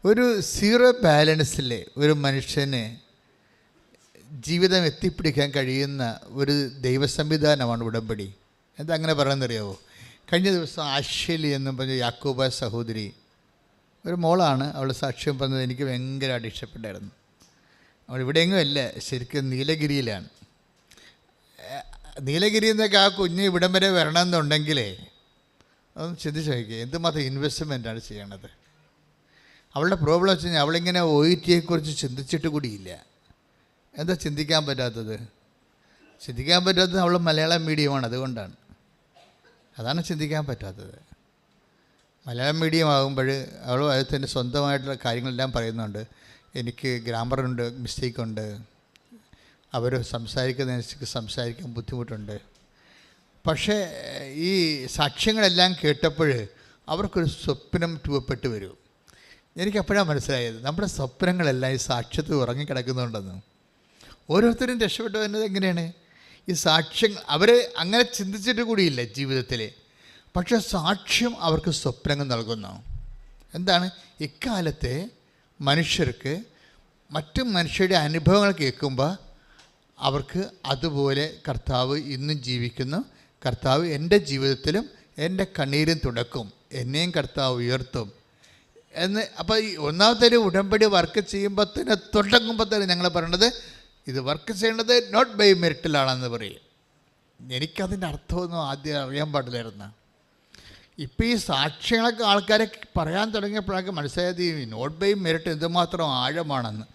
ഒരു സീറോ ബാലൻസിൽ ഒരു മനുഷ്യന് ജീവിതം എത്തിപ്പിടിക്കാൻ കഴിയുന്ന ഒരു ദൈവ സംവിധാനമാണ് ഉടമ്പടി. എന്താ അങ്ങനെ പറയുന്നറിയാവോ? കഴിഞ്ഞ ദിവസം ആശ്വലി എന്നും പറഞ്ഞ യാക്കോബ സഹോദരി, ഒരു മോളാണ്, അവൾ സാക്ഷ്യം പറഞ്ഞത് എനിക്ക് ഭയങ്കരമായിട്ട് ഇഷ്ടപ്പെട്ടായിരുന്നു. അവൾ ഇവിടെയെങ്കിലും അല്ല, ശരിക്കും നീലഗിരിയിലാണ്. നീലഗിരിയിൽ നിന്നൊക്കെ ആ കുഞ്ഞ് ഇവിടം വരെ വരണമെന്നുണ്ടെങ്കിലേ അതൊന്ന് ചിന്തിച്ച് നോക്കിയേ, എന്തുമാത്രം ഇൻവെസ്റ്റ്മെൻറ്റാണ് ചെയ്യണത്. അവളുടെ പ്രോബ്ലം വെച്ച് കഴിഞ്ഞാൽ അവളിങ്ങനെ OET-യെക്കുറിച്ച് ചിന്തിച്ചിട്ട് കൂടിയില്ല. എന്താ ചിന്തിക്കാൻ പറ്റാത്തത്? ചിന്തിക്കാൻ പറ്റാത്തത് അവൾ മലയാളം മീഡിയമാണ്, അതുകൊണ്ടാണ്. അതാണ് ചിന്തിക്കാൻ പറ്റാത്തത്. മലയാളം മീഡിയം ആകുമ്പോൾ അവൾ അതിന് സ്വന്തമായിട്ടുള്ള കാര്യങ്ങളെല്ലാം പറയുന്നുണ്ട്. എനിക്ക് ഗ്രാമറുണ്ട്, മിസ്റ്റേക്കുണ്ട്, അവർ സംസാരിക്കുന്നതനുസരിച്ച് സംസാരിക്കാൻ ബുദ്ധിമുട്ടുണ്ട്. പക്ഷേ ഈ സാക്ഷ്യങ്ങളെല്ലാം കേട്ടപ്പോൾ അവർക്കൊരു സ്വപ്നം രൂപപ്പെട്ട് വരും. എനിക്കപ്പോഴാണ് മനസ്സിലായത് നമ്മുടെ സ്വപ്നങ്ങളെല്ലാം ഈ സാക്ഷ്യത്തിൽ ഉറങ്ങിക്കിടക്കുന്നുണ്ടെന്ന്. ഓരോരുത്തരും രക്ഷപ്പെട്ടു വരുന്നത് എങ്ങനെയാണ്? ഈ സാക്ഷ്യം അവർ അങ്ങനെ ചിന്തിച്ചിട്ട് കൂടിയില്ല ജീവിതത്തിൽ, പക്ഷേ സാക്ഷ്യം അവർക്ക് സ്വപ്നങ്ങൾ നൽകുന്നു. എന്താണ്? ഇക്കാലത്തെ മനുഷ്യർക്ക് മറ്റു മനുഷ്യരുടെ അനുഭവങ്ങൾ കേൾക്കുമ്പോൾ അവർക്ക് അതുപോലെ കർത്താവ് ഇന്നും ജീവിക്കുന്നു, കർത്താവ് എൻ്റെ ജീവിതത്തിലും എൻ്റെ കണ്ണീരും തുടക്കും, എന്നെയും കർത്താവ് ഉയർത്തും എന്ന്. അപ്പോൾ ഈ ഒന്നാമത്തെ ഒരു ഉടമ്പടി വർക്ക് ചെയ്യുമ്പോൾ തന്നെ തുടങ്ങുമ്പോൾ തന്നെ ഞങ്ങൾ പറയേണ്ടത് ഇത് വർക്ക് ചെയ്യേണ്ടത് നോട്ട് ബൈ മെറിറ്റിലാണെന്ന് പറയും. എനിക്കതിൻ്റെ അർത്ഥമൊന്നും ആദ്യം അറിയാൻ പാടില്ലായിരുന്നു. ഇപ്പോൾ ഈ സാക്ഷ്യങ്ങളൊക്കെ ആൾക്കാരെ പറയാൻ തുടങ്ങിയപ്പോഴൊക്കെ മനസ്സിലായത് ഈ നോട്ട് ബൈ മെറിറ്റ് എന്തുമാത്രം ആഴമാണെന്ന്.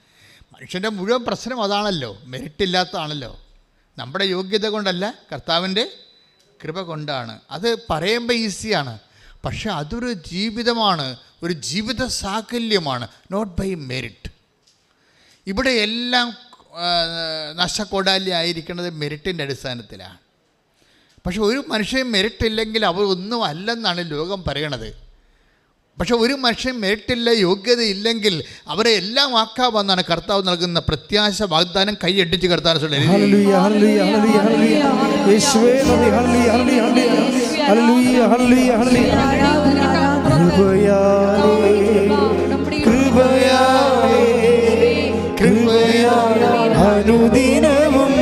മനുഷ്യൻ്റെ മുഴുവൻ പ്രശ്നം അതാണല്ലോ, മെറിറ്റില്ലാത്തതാണല്ലോ. നമ്മുടെ യോഗ്യത കൊണ്ടല്ല, കർത്താവിൻ്റെ കൃപ കൊണ്ടാണ്. അത് പറയുമ്പോൾ ഈസിയാണ്, പക്ഷെ അതൊരു ജീവിതമാണ്, ഒരു ജീവിത സാകല്യമാണ്. Not by merit. ഇവിടെ എല്ലാം നഷ്ടക്കൊടാലി ആയിരിക്കുന്നത് മെറിറ്റിൻ്റെ അടിസ്ഥാനത്തിലാണ്. പക്ഷെ ഒരു മനുഷ്യൻ മെറിറ്റ് ഇല്ലെങ്കിൽ അവർ ഒന്നും അല്ലെന്നാണ് ലോകം പറയണത്. പക്ഷെ ഒരു മനുഷ്യൻ മെറിറ്റില്ല, യോഗ്യത ഇല്ലെങ്കിൽ അവരെ എല്ലാം ആക്കാമെന്നാണ് കർത്താവ് നൽകുന്ന പ്രത്യാശ വാഗ്ദാനം. കൈയടിച്ച് കർത്താവ് അനുദിനവും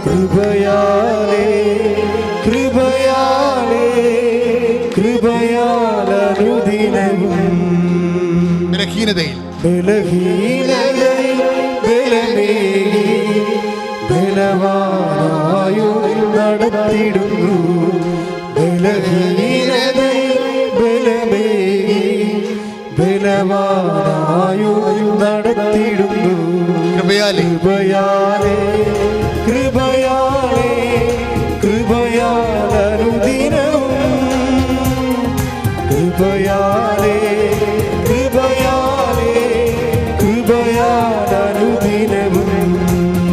കൃപയാലേ കൃപയാലേ കൃപയാലനുദിനവും ബലഹീനതയിൽ ബലമേകി ബലവാനായും നടത്തിടുന്നു. ബലഹീനതയിൽ ബലമേകി ബലവാനായും നടത്തിടുന്നു. കൃപയാലേ കൃപയാലേ കൃപയാലേ കൃപയാലനുദിനവും കൃപയാലേ കൃപയാലേ കൃപയാലനുദിനവും.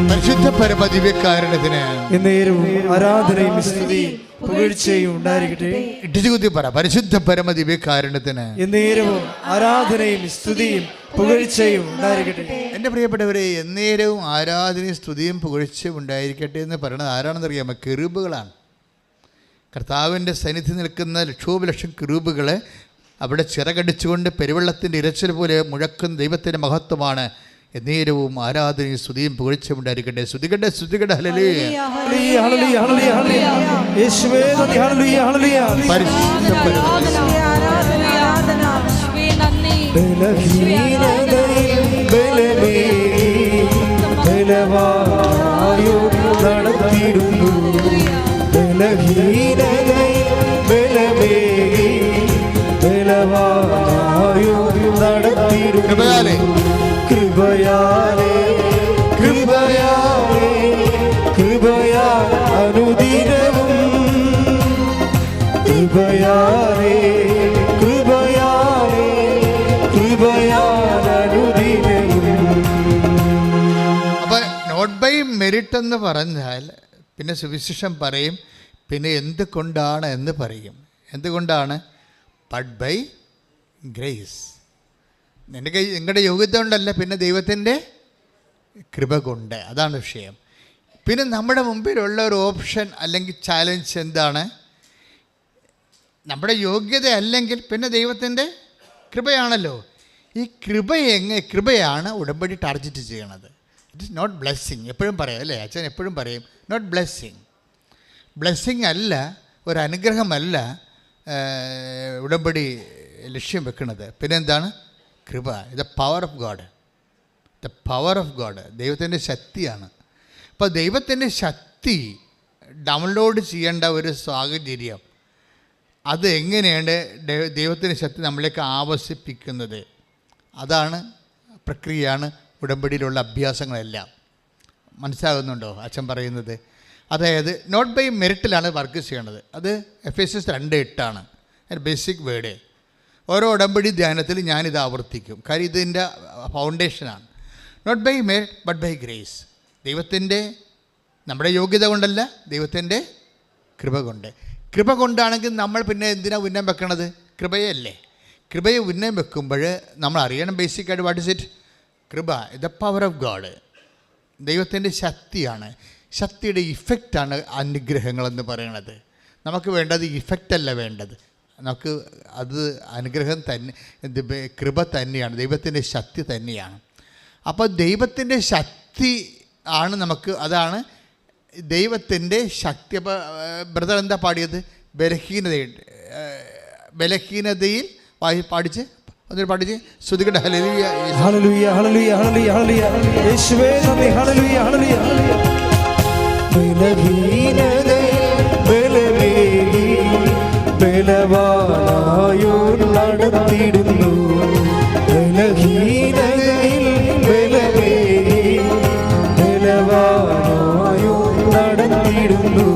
പരിശുദ്ധ പരമദിവ്യകാരുണ്യത്തിന് എന്നേരവും ആരാധനയും സ്തുതിയും പുകഴ്ചയും ഉണ്ടായിരിക്കട്ടെ. ഇടിച്ചുകുത്തി പറ, പരിശുദ്ധ പരമദിവ്യകാരുണ്യത്തിന് എന്നേരവും ആരാധനയും സ്തുതിയും പുകഴ്ചയും ഉണ്ടായിരിക്കട്ടെ. എൻ്റെ പ്രിയപ്പെട്ടവരെ, എന്നേരവും ആരാധനയും സ്തുതിയും പുകഴ്ചയും ഉണ്ടായിരിക്കട്ടെ എന്ന് പറയുന്നത് ആരാണെന്ന് അറിയാമോ? കെറൂബുകളാണ്. കർത്താവിൻ്റെ സന്നിധി നിൽക്കുന്ന ലക്ഷോപലക്ഷം കെറൂബുകൾ അവിടെ ചിറകടിച്ചുകൊണ്ട് പെരുവെള്ളത്തിൻ്റെ ഇരച്ചിൽ പോലെ മുഴക്കുന്ന ദൈവത്തിൻ്റെ മഹത്വമാണ്. എന്നേരവും ആരാധനയും സ്തുതിയും പുകഴ്ചയും ഉണ്ടായിരിക്കട്ടെ. സ്തുതിക്കട്ടെ, സ്തുതിക്കട്ടെ. ഹല്ലേലൂയ, ഹല്ലേലൂയ, ഹല്ലേലൂയ, യേശുവേ നന്ദി, ഹല്ലേലൂയ, ഹല്ലേലൂയ. പരിശുദ്ധ ബലഹീനതയിൽ ബലമേകി ബലവാനായും നടത്തിടുന്നു. ബലഹീനതയിൽ ബലമേകി ബലവാനായും നടത്തിടുന്നു. കൃപയാലേ കൃപയാലേ കൃപയാലേ കൃപയാൽ അനുദിനവും കൃപയാലേ കൃപയാലേ കൃപയാൽ അനുദിനവും. അപ്പം നോട്ട് ബൈ മെറിറ്റ് എന്ന് പറഞ്ഞാൽ പിന്നെ സുവിശേഷം പറയും, പിന്നെ എന്തുകൊണ്ടാണ് എന്ന് പറയും. എന്തുകൊണ്ടാണ്? But by grace. നിങ്ങളുടെ യോഗ്യത കൊണ്ടല്ല, പിന്നെ ദൈവത്തിൻ്റെ കൃപ കൊണ്ട്. അതാണ് വിഷയം. പിന്നെ നമ്മുടെ മുമ്പിലുള്ള ഒരു ഓപ്ഷൻ അല്ലെങ്കിൽ ചാലഞ്ച് എന്താണ്? നമ്മുടെ യോഗ്യത അല്ലെങ്കിൽ പിന്നെ ദൈവത്തിൻ്റെ കൃപയാണല്ലോ. ഈ കൃപയാണ് ഉടമ്പടി ടാർഗറ്റ് ചെയ്യണത്. It is not blessing. എപ്പോഴും പറയാം അല്ലേ, അച്ഛൻ എപ്പോഴും പറയും നോട്ട് ബ്ലെസ്സിങ്. ബ്ലെസ്സിങ് അല്ല, ഒരു അനുഗ്രഹമല്ല ഉടമ്പടി ലക്ഷ്യം വെക്കുന്നത്. പിന്നെ എന്താണ്? കൃപ. The power of God. The power of God ദൈവത്തിൻ്റെ ശക്തിയാണ്. അപ്പോൾ ദൈവത്തിൻ്റെ ശക്തി ഡൗൺലോഡ് ചെയ്യേണ്ട ഒരു സാഹചര്യം, അത് എങ്ങനെയാണ് ദൈവത്തിൻ്റെ ശക്തി നമ്മളിലേക്ക് ആവശ്യിപ്പിക്കുന്നത്, അതാണ് പ്രക്രിയയാണ് ഉടമ്പടിയിലുള്ള അഭ്യാസങ്ങളെല്ലാം. മനസ്സിലാകുന്നുണ്ടോ അച്ഛൻ പറയുന്നത്? അതായത് നോട്ട് ബൈ മെറിറ്റിലാണ് വർക്ക് ചെയ്യേണ്ടത്. അത് എഫേസ്യസ് 2:8 ബേസിക് വേർഡ്. ഓരോ ഉടമ്പടി ധ്യാനത്തിൽ ഞാനിത് ആവർത്തിക്കും, കാര്യം ഇതിൻ്റെ ഫൗണ്ടേഷനാണ്. Not by merit but by grace. ദൈവത്തിൻ്റെ, നമ്മുടെ യോഗ്യത കൊണ്ടല്ല, ദൈവത്തിൻ്റെ കൃപ കൊണ്ട്. കൃപ കൊണ്ടാണെങ്കിൽ നമ്മൾ പിന്നെ എന്തിനാണ് ഉന്നം വെക്കണത്? കൃപയല്ലേ. കൃപയെ ഉന്നം വെക്കുമ്പോൾ നമ്മൾ അറിയണം ബേസിക്കായിട്ട് വാട്ട് ഇസ് ഇറ്റ്. കൃപ ദ പവർ ഓഫ് ഗോഡ്, ദൈവത്തിൻ്റെ ശക്തിയാണ്. ശക്തിയുടെ ഇഫക്റ്റാണ് അനുഗ്രഹങ്ങളെന്ന് പറയണത്. നമുക്ക് വേണ്ടത് ഇഫക്റ്റല്ല വേണ്ടത്, നമുക്ക് അത് അനുഗ്രഹം തന്നെ, കൃപ തന്നെയാണ്, ദൈവത്തിൻ്റെ ശക്തി തന്നെയാണ്. അപ്പോൾ ദൈവത്തിൻ്റെ ശക്തി ആണ് നമുക്ക്, അതാണ് ദൈവത്തിൻ്റെ ശക്തി. അപ്പോൾ ബ്രദർ എന്താ പാടിയത്? ബലഹീനതയിൽ പാടിച്ച് പാടിച്ച് ശ്രുതികട്ടെ. ഹല്ലേലൂയ ഹല്ലേലൂയ ഹല്ലേലൂയ ഹല്ലേലൂയ യേശുവേ നന്ദി. ഹല്ലേലൂയ ഹല്ലേലൂയ. ബലഹീനതയിൽ ബലമേകി ബലവാനായോർ നടത്തിയിടുന്നു. ബലഹീനതയിൽ ബലമേകി ബലവാനായോർ നടത്തിയിടുന്നു.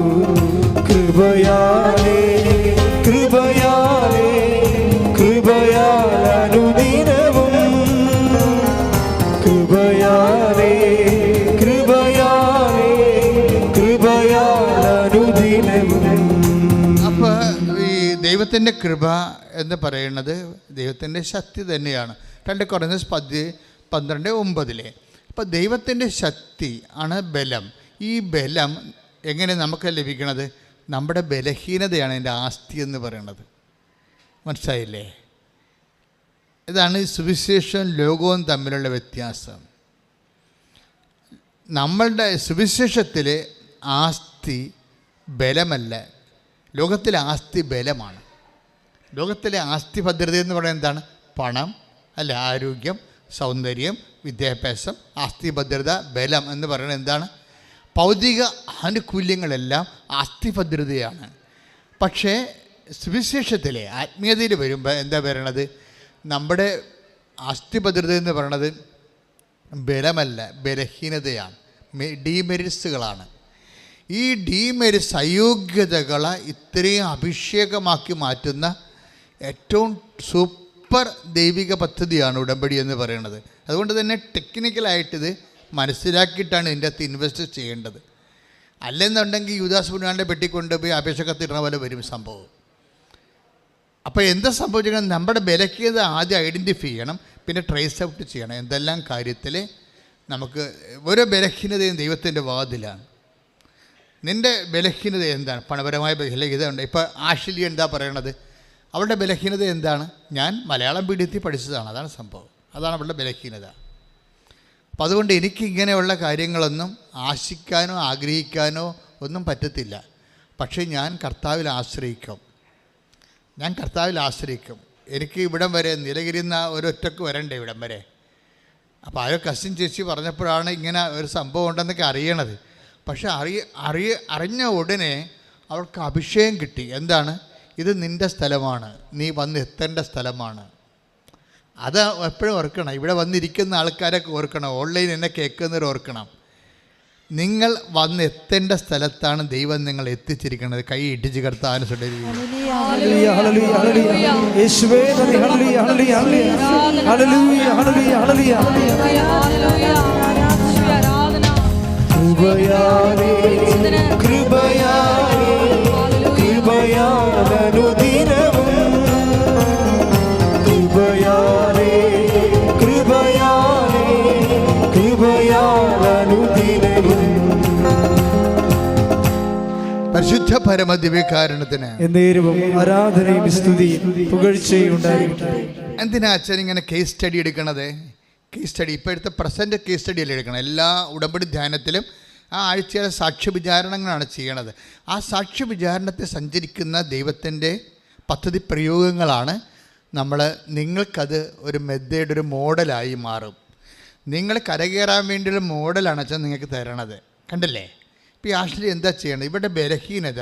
കൃപയാലേ കൃപയാലേ കൃപയാലനുദിനവും കൃപയാലേ കൃപയാലേ കൃപയാലനുദിനവും. അപ്പോൾ ഈ ദൈവത്തിൻ്റെ കൃപ എന്ന് പറയുന്നത് ദൈവത്തിൻ്റെ ശക്തി തന്നെയാണ്. 2 കൊരിന്ത്യർ 12:9. അപ്പോൾ ദൈവത്തിൻ്റെ ശക്തി ആണ് ബലം. ഈ ബലം എങ്ങനെ നമുക്ക് ലഭിക്കണത്? നമ്മുടെ ബലഹീനതയാണ് എൻ്റെ ആസ്തി എന്ന് പറയുന്നത്. മനസ്സിലായില്ലേ? ഇതാണ് സുവിശേഷവും ലോകവും തമ്മിലുള്ള വ്യത്യാസം. നമ്മളുടെ സുവിശേഷത്തിൽ ആസ്തി ബലമല്ല, ലോകത്തിലെ ആസ്തി ബലമാണ്. ലോകത്തിലെ ആസ്തി ഭദ്രത എന്ന് പറയുന്നത് എന്താണ്? പണം അല്ല, ആരോഗ്യം, സൗന്ദര്യം, വിദ്യാഭ്യാസം. ആസ്തി ഭദ്രത, ബലം എന്ന് പറയുന്നത് എന്താണ്? ഭൗതിക ആനുകൂല്യങ്ങളെല്ലാം ആസ്തി ഭദ്രതയാണ്. പക്ഷേ സുവിശേഷത്തിലെ ആത്മീയതയിൽ വരുമ്പോൾ എന്താ പറയണത്? നമ്മുടെ ആസ്തി ഭദ്രത എന്ന് പറയണത് ബലമല്ല, ബലഹീനതയാണ്, ഡീമെരിറ്റ്സുകളാണ്. ഈ ഡീമെരിറ്റ്സ്, അയോഗ്യതകളെ ഇത്രയും അഭിഷേകമാക്കി മാറ്റുന്ന ഏറ്റവും സൂപ്പർ ദൈവിക പദ്ധതിയാണ് ഉടമ്പടി എന്ന് പറയുന്നത്. അതുകൊണ്ട് തന്നെ ടെക്നിക്കലായിട്ടിത് മനസ്സിലാക്കിയിട്ടാണ് ഇതിൻ്റെ അകത്ത് ഇൻവെസ്റ്റ് ചെയ്യേണ്ടത്. അല്ലെന്നുണ്ടെങ്കിൽ യൂദാസ് പുണ്യാളൻ്റെ പെട്ടി കൊണ്ടുപോയി അപേക്ഷ കത്തിടുന്ന പോലെ വരും സംഭവം. അപ്പോൾ എന്താ സംഭവിച്ചാൽ നമ്മുടെ ബലഹീനത ആദ്യം ഐഡൻറ്റിഫൈ ചെയ്യണം, പിന്നെ ട്രേസ് ഔട്ട് ചെയ്യണം. എന്തെല്ലാം കാര്യത്തിൽ നമുക്ക് ഓരോ ബലഹീനതയും ദൈവത്തിൻ്റെ വാതിലാണ്. നിൻ്റെ ബലഹീനത എന്താണ്? പണപരമായ ബലഹീനത ഉണ്ട്. ഇപ്പോൾ ആഷിലി എന്താ പറയണത്? അവളുടെ ബലഹീനത എന്താണ്? ഞാൻ മലയാളം മീഡിയത്തിൽ പഠിച്ചതാണ്, അതാണ് സംഭവം, അതാണ് അവളുടെ ബലഹീനത. അപ്പം അതുകൊണ്ട് എനിക്ക് ഇങ്ങനെയുള്ള കാര്യങ്ങളൊന്നും ആശിക്കാനോ ആഗ്രഹിക്കാനോ ഒന്നും പറ്റത്തില്ല. പക്ഷേ ഞാൻ കർത്താവിൽ ആശ്രയിക്കും. എനിക്ക് ഇവിടം വരെ നീലഗിരിന്ന ഒരൊറ്റക്ക് വരണ്ടേ ഇവിടം വരെ. അപ്പോൾ ആ കസിൻ ചേച്ചി പറഞ്ഞപ്പോഴാണ് ഇങ്ങനെ ഒരു സംഭവം ഉണ്ടെന്നൊക്കെ അറിയണത്. പക്ഷെ അറിഞ്ഞ ഉടനെ അവൾക്ക് അഭിഷേകം കിട്ടി. എന്താണ്? ഇത് നിൻ്റെ സ്ഥലമാണ്, നീ വന്ന് എത്തേണ്ട സ്ഥലമാണ്. അത് എപ്പോഴും ഓർക്കണം. ഇവിടെ വന്നിരിക്കുന്ന ആൾക്കാരൊക്കെ ഓർക്കണം, ഓൺലൈൻ എന്നെ കേൾക്കുന്നവർ ഓർക്കണം. നിങ്ങൾ വന്ന് എത്തേണ്ട സ്ഥലത്താണ് ദൈവം നിങ്ങൾ എത്തിച്ചിരിക്കുന്നത്. കൈ ഇടിച്ച് കർത്താൻ പരിശുദ്ധ പരമദിവ്യകാരുണ്യത്തിന് എന്നേരവും ആരാധനയും സ്തുതിയും പുകഴ്ചയും ഉണ്ടായിരിക്കട്ടെ. എന്തിനാ അച്ഛൻ ഇങ്ങനെ കേസ് സ്റ്റഡി എടുക്കണത്? കേസ് സ്റ്റഡി ഇപ്പോഴത്തെ പ്രസൻറ്റ് കേസ് സ്റ്റഡിയല്ലേ എടുക്കണം. എല്ലാ ഉടമ്പടി ധ്യാനത്തിലും ആ ആഴ്ചയിലെ സാക്ഷ്യ വിചാരണങ്ങളാണ് ചെയ്യണത്. ആ സാക്ഷ്യ വിചാരണത്തെ സഞ്ചരിക്കുന്ന ദൈവത്തിൻ്റെ പദ്ധതി പ്രയോഗങ്ങളാണ് നിങ്ങൾക്കത് ഒരു മെത്തേഡ്, ഒരു മോഡലായി മാറും. നിങ്ങൾ കരകയറാൻ വേണ്ടിയുള്ള മോഡലാണ് അച്ഛൻ നിങ്ങൾക്ക് തരണത്. കണ്ടില്ലേ? ഇപ്പോൾ ഈ ആഷ്ലി എന്താ ചെയ്യണത്? ഇവിടെ ബലഹീനത,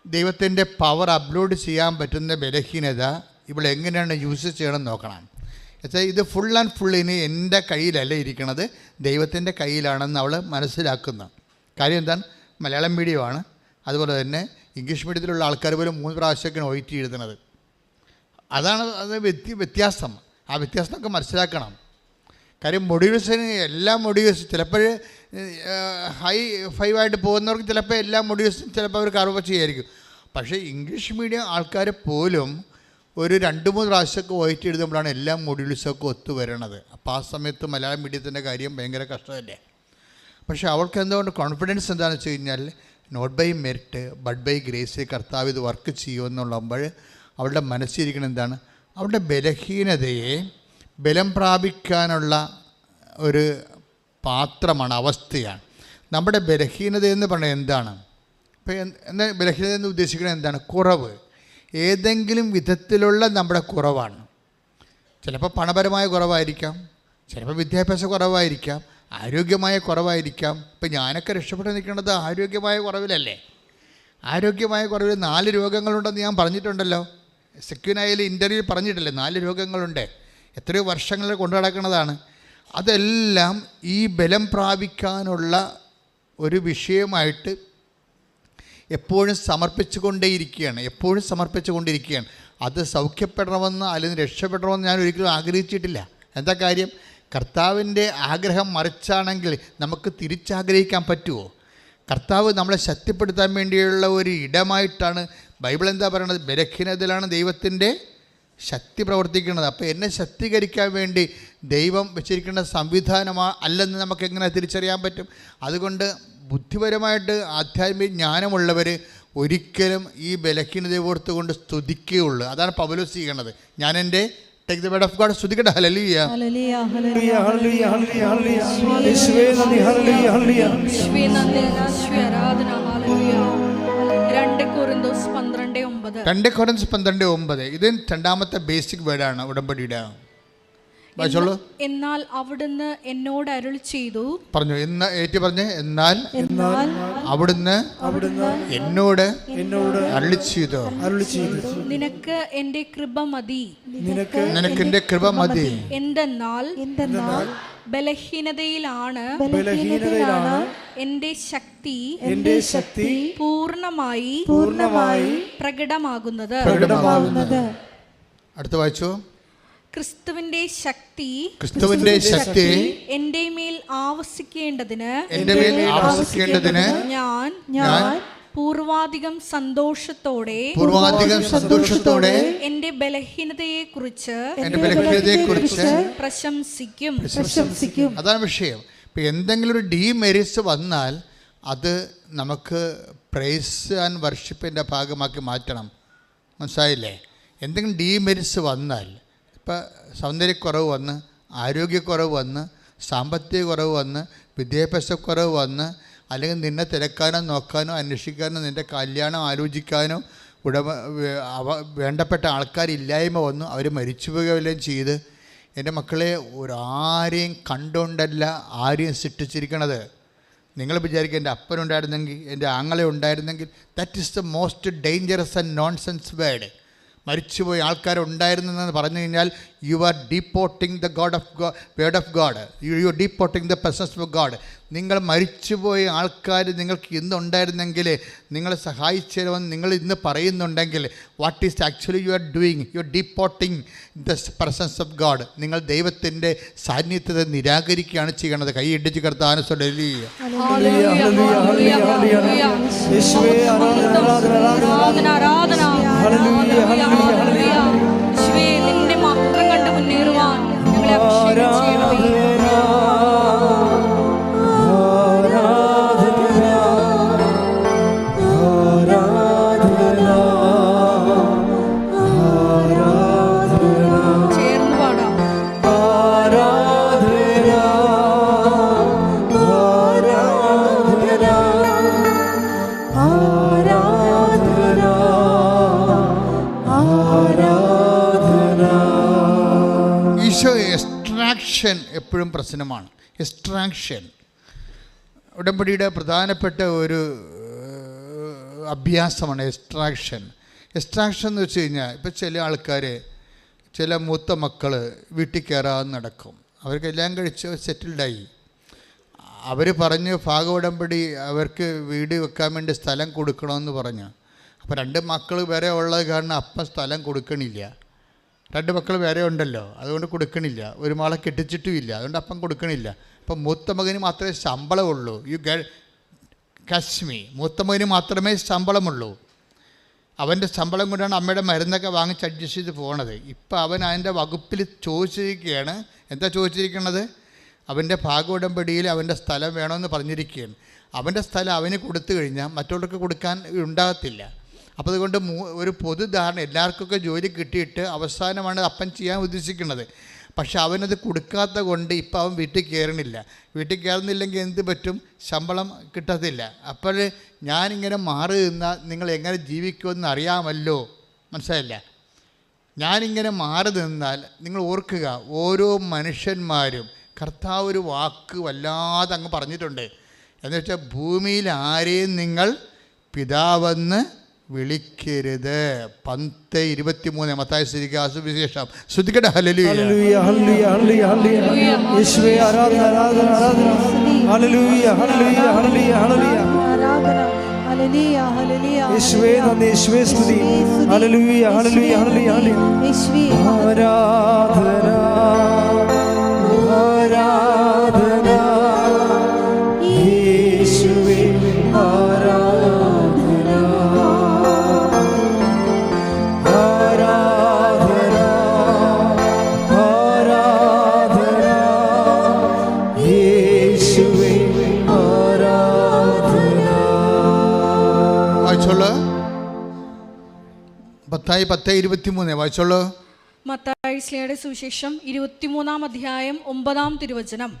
ദൈവത്തിൻ്റെ പവർ അപ്ലോഡ് ചെയ്യാൻ പറ്റുന്ന ബലഹീനത ഇവിടെ എങ്ങനെയാണ് യൂസ് ചെയ്യണമെന്ന് നോക്കണം. വെച്ചാൽ ഇത് ഫുൾ ആൻഡ് ഫുൾ ഇനി എൻ്റെ കയ്യിലല്ല ഇരിക്കണത്, ദൈവത്തിൻ്റെ കയ്യിലാണെന്ന് അവൾ മനസ്സിലാക്കുന്ന കാര്യം എന്താണ്? മലയാളം മീഡിയമാണ്, അതുപോലെ തന്നെ ഇംഗ്ലീഷ് മീഡിയത്തിലുള്ള ആൾക്കാർ പോലും 3 പ്രാവശ്യമൊക്കെയാണ് OET എഴുതുന്നത്. അതാണ് അത് വ്യത്യാസം. ആ വ്യത്യാസമൊക്കെ മനസ്സിലാക്കണം. കാര്യം മൊഡ്യൂൾസിന് എല്ലാ മൊഡ്യൂൾസും ചിലപ്പോൾ ഹൈ 5 ആയിട്ട് പോകുന്നവർക്ക് ചിലപ്പോൾ എല്ലാ മൊഡ്യൂൾസും ചിലപ്പോൾ അവർ കർവ് ചെയ്യായിരിക്കും. പക്ഷേ ഇംഗ്ലീഷ് മീഡിയം ആൾക്കാർ പോലും ഒരു 2-3 പ്രാവശ്യമൊക്കെ OET എഴുതുമ്പോഴാണ് എല്ലാ മൊഡ്യൂൾസൊക്കെ ഒത്തു വരണത്. അപ്പോൾ ആ സമയത്ത് മലയാളം മീഡിയത്തിൻ്റെ കാര്യം ഭയങ്കര കഷ്ടമല്ലേ. പക്ഷേ അവൾക്ക് എന്തുകൊണ്ട് കോൺഫിഡൻസ് എന്താണെന്ന് വെച്ച് കഴിഞ്ഞാൽ not by merit but by grace കർത്താവ് ഇത് വർക്ക് ചെയ്യുമെന്നുള്ളപ്പോൾ അവളുടെ മനസ്സിരിക്കണം എന്താണ്? അവളുടെ ബലഹീനതയെ ബലം പ്രാപിക്കാനുള്ള ഒരു പാത്രമാണ്, അവസ്ഥയാണ്. നമ്മുടെ ബലഹീനത എന്ന് പറഞ്ഞാൽ എന്താണ്? ഇപ്പോൾ എന്താ ബലഹീനത എന്ന് ഉദ്ദേശിക്കുന്നത്? എന്താണ്? കുറവ്, ഏതെങ്കിലും വിധത്തിലുള്ള നമ്മുടെ കുറവാണ്. ചിലപ്പോൾ പണപരമായ കുറവായിരിക്കാം, ചിലപ്പോൾ വിദ്യാഭ്യാസ കുറവായിരിക്കാം, ആരോഗ്യമായ കുറവായിരിക്കാം. ഇപ്പം ഞാനൊക്കെ രക്ഷപ്പെട്ട് നിൽക്കുന്നത് ആരോഗ്യമായ കുറവിലല്ലേ. ആരോഗ്യമായ കുറവിൽ 4 രോഗങ്ങളുണ്ടെന്ന് ഞാൻ പറഞ്ഞിട്ടുണ്ടല്ലോ. സെക്യൂനായിൽ ഇൻ്റർവ്യൂ പറഞ്ഞിട്ടില്ലേ 4 രോഗങ്ങളുണ്ട്. എത്രയോ വർഷങ്ങൾ കൊണ്ടു നടക്കുന്നതാണ്. അതെല്ലാം ഈ ബലം പ്രാപിക്കാനുള്ള ഒരു വിഷയമായിട്ട് എപ്പോഴും സമർപ്പിച്ചു കൊണ്ടേയിരിക്കുകയാണ്. അത് സൗഖ്യപ്പെടണമെന്ന് അല്ലെങ്കിൽ രക്ഷപ്പെടണമെന്ന് ഞാൻ ഒരിക്കലും ആഗ്രഹിച്ചിട്ടില്ല. എന്താ കാര്യം? കർത്താവിൻ്റെ ആഗ്രഹം മറിച്ചാണെങ്കിൽ നമുക്ക് തിരിച്ചാഗ്രഹിക്കാൻ പറ്റുമോ? കർത്താവ് നമ്മളെ ശക്തിപ്പെടുത്താൻ വേണ്ടിയുള്ള ഒരു ഇടമായിട്ടാണ് ബൈബിൾ എന്താ പറയണത്? ബലഹീനതയിലാണ് ദൈവത്തിൻ്റെ ശക്തി പ്രവർത്തിക്കുന്നത്. അപ്പോൾ എന്നെ ശക്തീകരിക്കാൻ വേണ്ടി ദൈവം വെച്ചിരിക്കുന്ന സംവിധാനമാണ് അല്ലെന്ന് നമുക്ക് എങ്ങനെ തിരിച്ചറിയാൻ പറ്റും? അതുകൊണ്ട് ബുദ്ധിപരമായിട്ട് ആധ്യാത്മിക ജ്ഞാനമുള്ളവർ ഒരിക്കലും ഈ ബലഹീനതയെ ഓർത്തുകൊണ്ട് സ്തുതിക്കുകയുള്ളൂ. അതാണ് പൗലോസ് ചെയ്യണത്. ഞാൻ എൻ്റെ take the word of God സ്തുതിക്കട്ടെ. ഹല്ലേലൂയ ഹല്ലേലൂയ ഹല്ലേലൂയ ഹല്ലേലൂയ ഹല്ലേലൂയ യേശുവേ നന്ദി. ഹല്ലേലൂയ ഹല്ലേലൂയ യേശുവേ നന്ദി. യേശുവേ ആരാധന. ഹല്ലേലൂയ. 2 കൊരിന്തോസ് 12:9 ഇത് രണ്ടാമത്തെ ബേസിക് വേർഡാണ് ഉടമ്പടിയുടെ. എന്നാൽ അവിടുന്ന് എന്നോട് അരുളി ചെയ്തു. പറഞ്ഞു ഏറ്റു പറഞ്ഞ്. എന്നാൽ അവിടുന്ന് എന്നോട് അരുളി ചെയ്തു. നിനക്ക് എന്റെ കൃപ മതി. നിനക്ക് എന്റെ കൃപ മതി. എന്തെന്നാൽ ബലഹീനതയിലാണ് എന്റെ ശക്തി പൂർണ്ണമായി പ്രകടമാകുന്നത്. അടുത്ത വായിച്ചു. ക്രിസ്തുവിന്റെ ശക്തി എന്റെ മേൽ ആവസിക്കേണ്ടതിന് ഞാൻ പൂർവാധികം സന്തോഷത്തോടെ എന്റെ ബലഹീനതയെ കുറിച്ച് പ്രശംസിക്കും. അതാണ് വിഷയം. ഇപ്പം എന്തെങ്കിലും ഒരു ഡീമെറിറ്റ്സ് വന്നാൽ അത് നമുക്ക് പ്രൈസ് ആൻഡ് വർഷിപ്പിൻ്റെ ഭാഗമാക്കി മാറ്റണം. മനസ്സിലായില്ലേ? എന്തെങ്കിലും ഡീമെറിറ്റ്സ് വന്നാൽ, ഇപ്പോൾ സൗന്ദര്യക്കുറവ് വന്ന്, ആരോഗ്യക്കുറവ് വന്ന്, സാമ്പത്തിക കുറവ് വന്ന്, വിദ്യാഭ്യാസക്കുറവ് വന്ന്, അല്ലെങ്കിൽ നിന്നെ തിരക്കാനോ നോക്കാനോ അന്വേഷിക്കാനോ നിൻ്റെ കല്യാണം ആലോചിക്കാനോ വേണ്ടപ്പെട്ട ആൾക്കാരില്ലായ്മ വന്നു, അവർ മരിച്ചുപോവുകയെല്ലാം ചെയ്ത്, എൻ്റെ മക്കളെ ആരെയും കണ്ടുകൊണ്ടല്ല ആരെയും സൃഷ്ടിച്ചിരിക്കണത്. നിങ്ങൾ വിചാരിക്കുക എൻ്റെ അപ്പനുണ്ടായിരുന്നെങ്കിൽ, എൻ്റെ ആങ്ങളെ ഉണ്ടായിരുന്നെങ്കിൽ. That is the most dangerous and nonsense word. മരിച്ചുപോയ ആൾക്കാരുണ്ടായിരുന്നെന്ന് പറഞ്ഞു കഴിഞ്ഞാൽ you are deporting the word of God. You are deporting the presence of God. നിങ്ങൾ മരിച്ചുപോയ ആൾക്കാർ നിങ്ങൾക്ക് ഇന്നുണ്ടായിരുന്നെങ്കിൽ നിങ്ങളെ സഹായിച്ചതെന്ന് നിങ്ങൾ ഇന്ന് പറയുന്നുണ്ടെങ്കിൽ what is actually you are doing? You are deporting the presence of God. നിങ്ങൾ ദൈവത്തിൻ്റെ സാന്നിധ്യത്തെ നിരാകരിക്കുകയാണ് ചെയ്യണത്. കൈ ഇടിച്ച് കർത്താവിനെ നിന്നെ മാത്രം കണ്ട് മുന്നേറുവാൻ ഞങ്ങളെ അഭിഷേകം ചെയ്യണമേ. എക്സ്ട്രാക്ഷൻ എപ്പോഴും പ്രശ്നമാണ്. എക്സ്ട്രാക്ഷൻ ഉടമ്പടിയുടെ പ്രധാനപ്പെട്ട ഒരു അഭ്യാസമാണ് എക്സ്ട്രാക്ഷൻ. എക്സ്ട്രാക്ഷൻ എന്ന് വെച്ച് കഴിഞ്ഞാൽ ഇപ്പോൾ ചില ആൾക്കാർ, ചില മൂത്ത മക്കൾ വീട്ടിൽ കയറാതെ നടക്കും. അവർക്കെല്ലാം കഴിച്ച് സെറ്റിൽഡായി. അവർ പറഞ്ഞ് ഭാഗോടമ്പടി അവർക്ക് വീട് വെക്കാൻ വേണ്ടി സ്ഥലം കൊടുക്കണമെന്ന് പറഞ്ഞു. അപ്പോൾ 2 മക്കൾ വേറെ ഉള്ളത് കാരണം അപ്പം സ്ഥലം കൊടുക്കണില്ല. 2 മക്കൾ വേറെ ഉണ്ടല്ലോ, അതുകൊണ്ട് കൊടുക്കണില്ല. ഒരു മകളെ കെട്ടിച്ചിട്ടുമില്ല, അതുകൊണ്ട് അപ്പം കൊടുക്കണില്ല. അപ്പം മൂത്ത മകന് മാത്രമേ ശമ്പളമുള്ളൂ. കാശ്മീർ മൂത്ത മകന് മാത്രമേ ശമ്പളമുള്ളൂ. അവൻ്റെ ശമ്പളം കൊണ്ടാണ് അമ്മയുടെ മരുന്നൊക്കെ വാങ്ങിച്ച് അഡ്ജസ്റ്റ് ചെയ്ത് പോകണത്. ഇപ്പം അവൻ അതിൻ്റെ വകുപ്പിൽ ചോദിച്ചിരിക്കുകയാണ്. എന്താ ചോദിച്ചിരിക്കുന്നത്? അവൻ്റെ ഭാഗോടമ്പടിയിൽ അവൻ്റെ സ്ഥലം വേണമെന്ന് പറഞ്ഞിരിക്കുകയാണ്. അവൻ്റെ സ്ഥലം അവന് കൊടുത്തു കഴിഞ്ഞാൽ മറ്റുള്ളവർക്ക് കൊടുക്കാൻ ഉണ്ടാകത്തില്ല. അപ്പോൾ അതുകൊണ്ട് ഒരു പൊതുധാരണ, എല്ലാവർക്കൊക്കെ ജോലി കിട്ടിയിട്ട് അവസാനമാണ് അപ്പൻ ചെയ്യാൻ ഉദ്ദേശിക്കുന്നത്. പക്ഷെ അവനത് കൊടുക്കാത്ത കൊണ്ട് ഇപ്പം അവൻ വീട്ടിൽ കയറണില്ല. വീട്ടിൽ കയറുന്നില്ലെങ്കിൽ എന്ത് പറ്റും? ശമ്പളം കിട്ടത്തില്ല. അപ്പോൾ ഞാനിങ്ങനെ മാറി നിന്നാൽ നിങ്ങൾ എങ്ങനെ ജീവിക്കുമെന്ന് അറിയാമല്ലോ. മനസ്സിലായില്ല? ഞാനിങ്ങനെ മാറി നിന്നാൽ നിങ്ങൾ ഓർക്കുക, ഓരോ മനുഷ്യന്മാരും കർത്താവ് ഒരു വാക്ക് വല്ലാതെ അങ്ങ് പറഞ്ഞിട്ടുണ്ട്. എന്ന് വെച്ചാൽ ഭൂമിയിൽ ആരെയും നിങ്ങൾ പിതാവെന്ന് വിളിക്കരുത്. 10:23 മത്തായി സുവിശേഷം. ശ്രദ്ധിക്കട്ടെ. ഹല്ലേലൂയ ഹല്ലേലൂയ ഹല്ലേലൂയ ഹല്ലേലൂയ യേശുവേ ആരാധന ആരാധന ആരാധന ഹല്ലേലൂയ ഹല്ലേലൂയ ഹല്ലേലൂയ ഹല്ലേലൂയ ആരാധന ഹല്ലേലൂയ ഹല്ലേലൂയ യേശുവേ നന്ദി യേശുവേ സ്തുതി ഹല്ലേലൂയ ഹല്ലേലൂയ ഹല്ലേലൂയ യേശുവേ ആരാധന ആരാധന യേശുവേ ആരാധന ആരാധന ആരാധന യേശുവേ ആരാധന. വായിച്ചോളൂ. മത്തായി 10:23 വായിച്ചോളൂ. മത്തായി ശ്ലീഹയുടെ സുവിശേഷം 23-ാം അധ്യായം 9-ാം തിരുവചനം.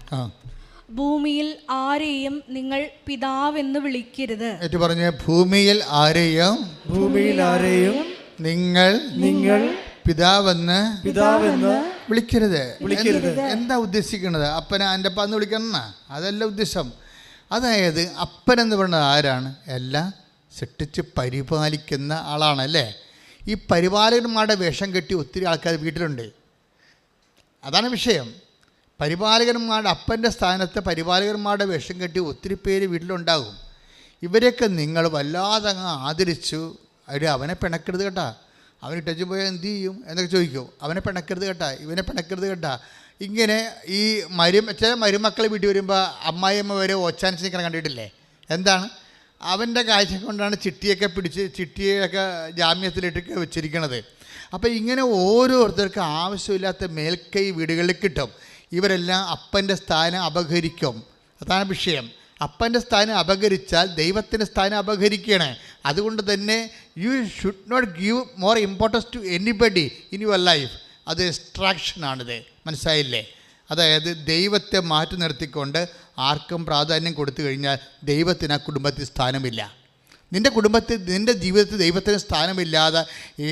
ഭൂമിയിൽ ആരെയും നിങ്ങൾ പിതാവെന്ന് വിളിക്കരുത്. ഏറ്റു പറഞ്ഞ്, ഭൂമിയിൽ ആരെയും നിങ്ങൾ പിതാവെന്ന് വിളിക്കരുത്. എന്താ ഉദ്ദേശിക്കുന്നത്? അപ്പനെ എൻ്റെ അപ്പ എന്ന് വിളിക്കണം, അതല്ല ഉദ്ദേശം. അതായത് അപ്പനെന്ന് പറയുന്നത് ആരാണ്? എല്ലാം സൃഷ്ടിച്ച് പരിപാലിക്കുന്ന ആളാണല്ലേ. ഈ പരിപാലകന്മാരുടെ വേഷം കെട്ടി ഒത്തിരി ആൾക്കാർ വീട്ടിലുണ്ട്. അതാണ് വിഷയം. പരിപാലകന്മാരുടെ അപ്പൻ്റെ സ്ഥാനത്ത് പരിപാലകന്മാരുടെ വേഷം കെട്ടി ഒത്തിരി പേര് വീട്ടിലുണ്ടാകും. ഇവരെയൊക്കെ നിങ്ങൾ വല്ലാതെ അങ്ങ് ആദരിച്ചു. അവനെ പിണക്കരുത് കേട്ടാ, അവന് ടച്ച് പോയാൽ എന്ത് ചെയ്യും എന്നൊക്കെ ചോദിക്കും. അവനെ പിണക്കരുത് കേട്ടാ, ഇവനെ പിണക്കരുത് കേട്ടാ. ഇങ്ങനെ ഈ ചില മരുമക്കളെ വീട്ടിൽ വരുമ്പോൾ അമ്മായിയമ്മ വരെ ഓച്ചാനിച്ച് നിൽക്കണം കണ്ടിട്ടില്ലേ? എന്താണ്? അവൻ്റെ കാഴ്ച കൊണ്ടാണ് ചിട്ടിയൊക്കെ ജാമ്യത്തിലിട്ട് വെച്ചിരിക്കണത്. അപ്പോൾ ഇങ്ങനെ ഓരോരുത്തർക്ക് ആവശ്യമില്ലാത്ത മേൽക്കൈ വീടുകളിൽ കിട്ടും. ഇവരെല്ലാം അപ്പൻ്റെ സ്ഥാനം അപഹരിക്കും. അതാണ് വിഷയം. അപ്പൻ്റെ സ്ഥാനം അപഹരിച്ചാൽ ദൈവത്തിൻ്റെ സ്ഥാനം അപഹരിക്കുകയാണ്. അതുകൊണ്ട് തന്നെ you should not give more importance to anybody in your life. അത് എക്സ്ട്രാക്ഷനാണിത്. മനസ്സിലായില്ലേ? അതായത് ദൈവത്തെ മാറ്റി നിർത്തിക്കൊണ്ട് ആർക്കും പ്രാധാന്യം കൊടുത്തു കഴിഞ്ഞാൽ ദൈവത്തിന് ആ കുടുംബത്തിൽ സ്ഥാനമില്ല. നിൻ്റെ കുടുംബത്തിൽ, നിൻ്റെ ജീവിതത്തിൽ ദൈവത്തിന് സ്ഥാനമില്ലാതെ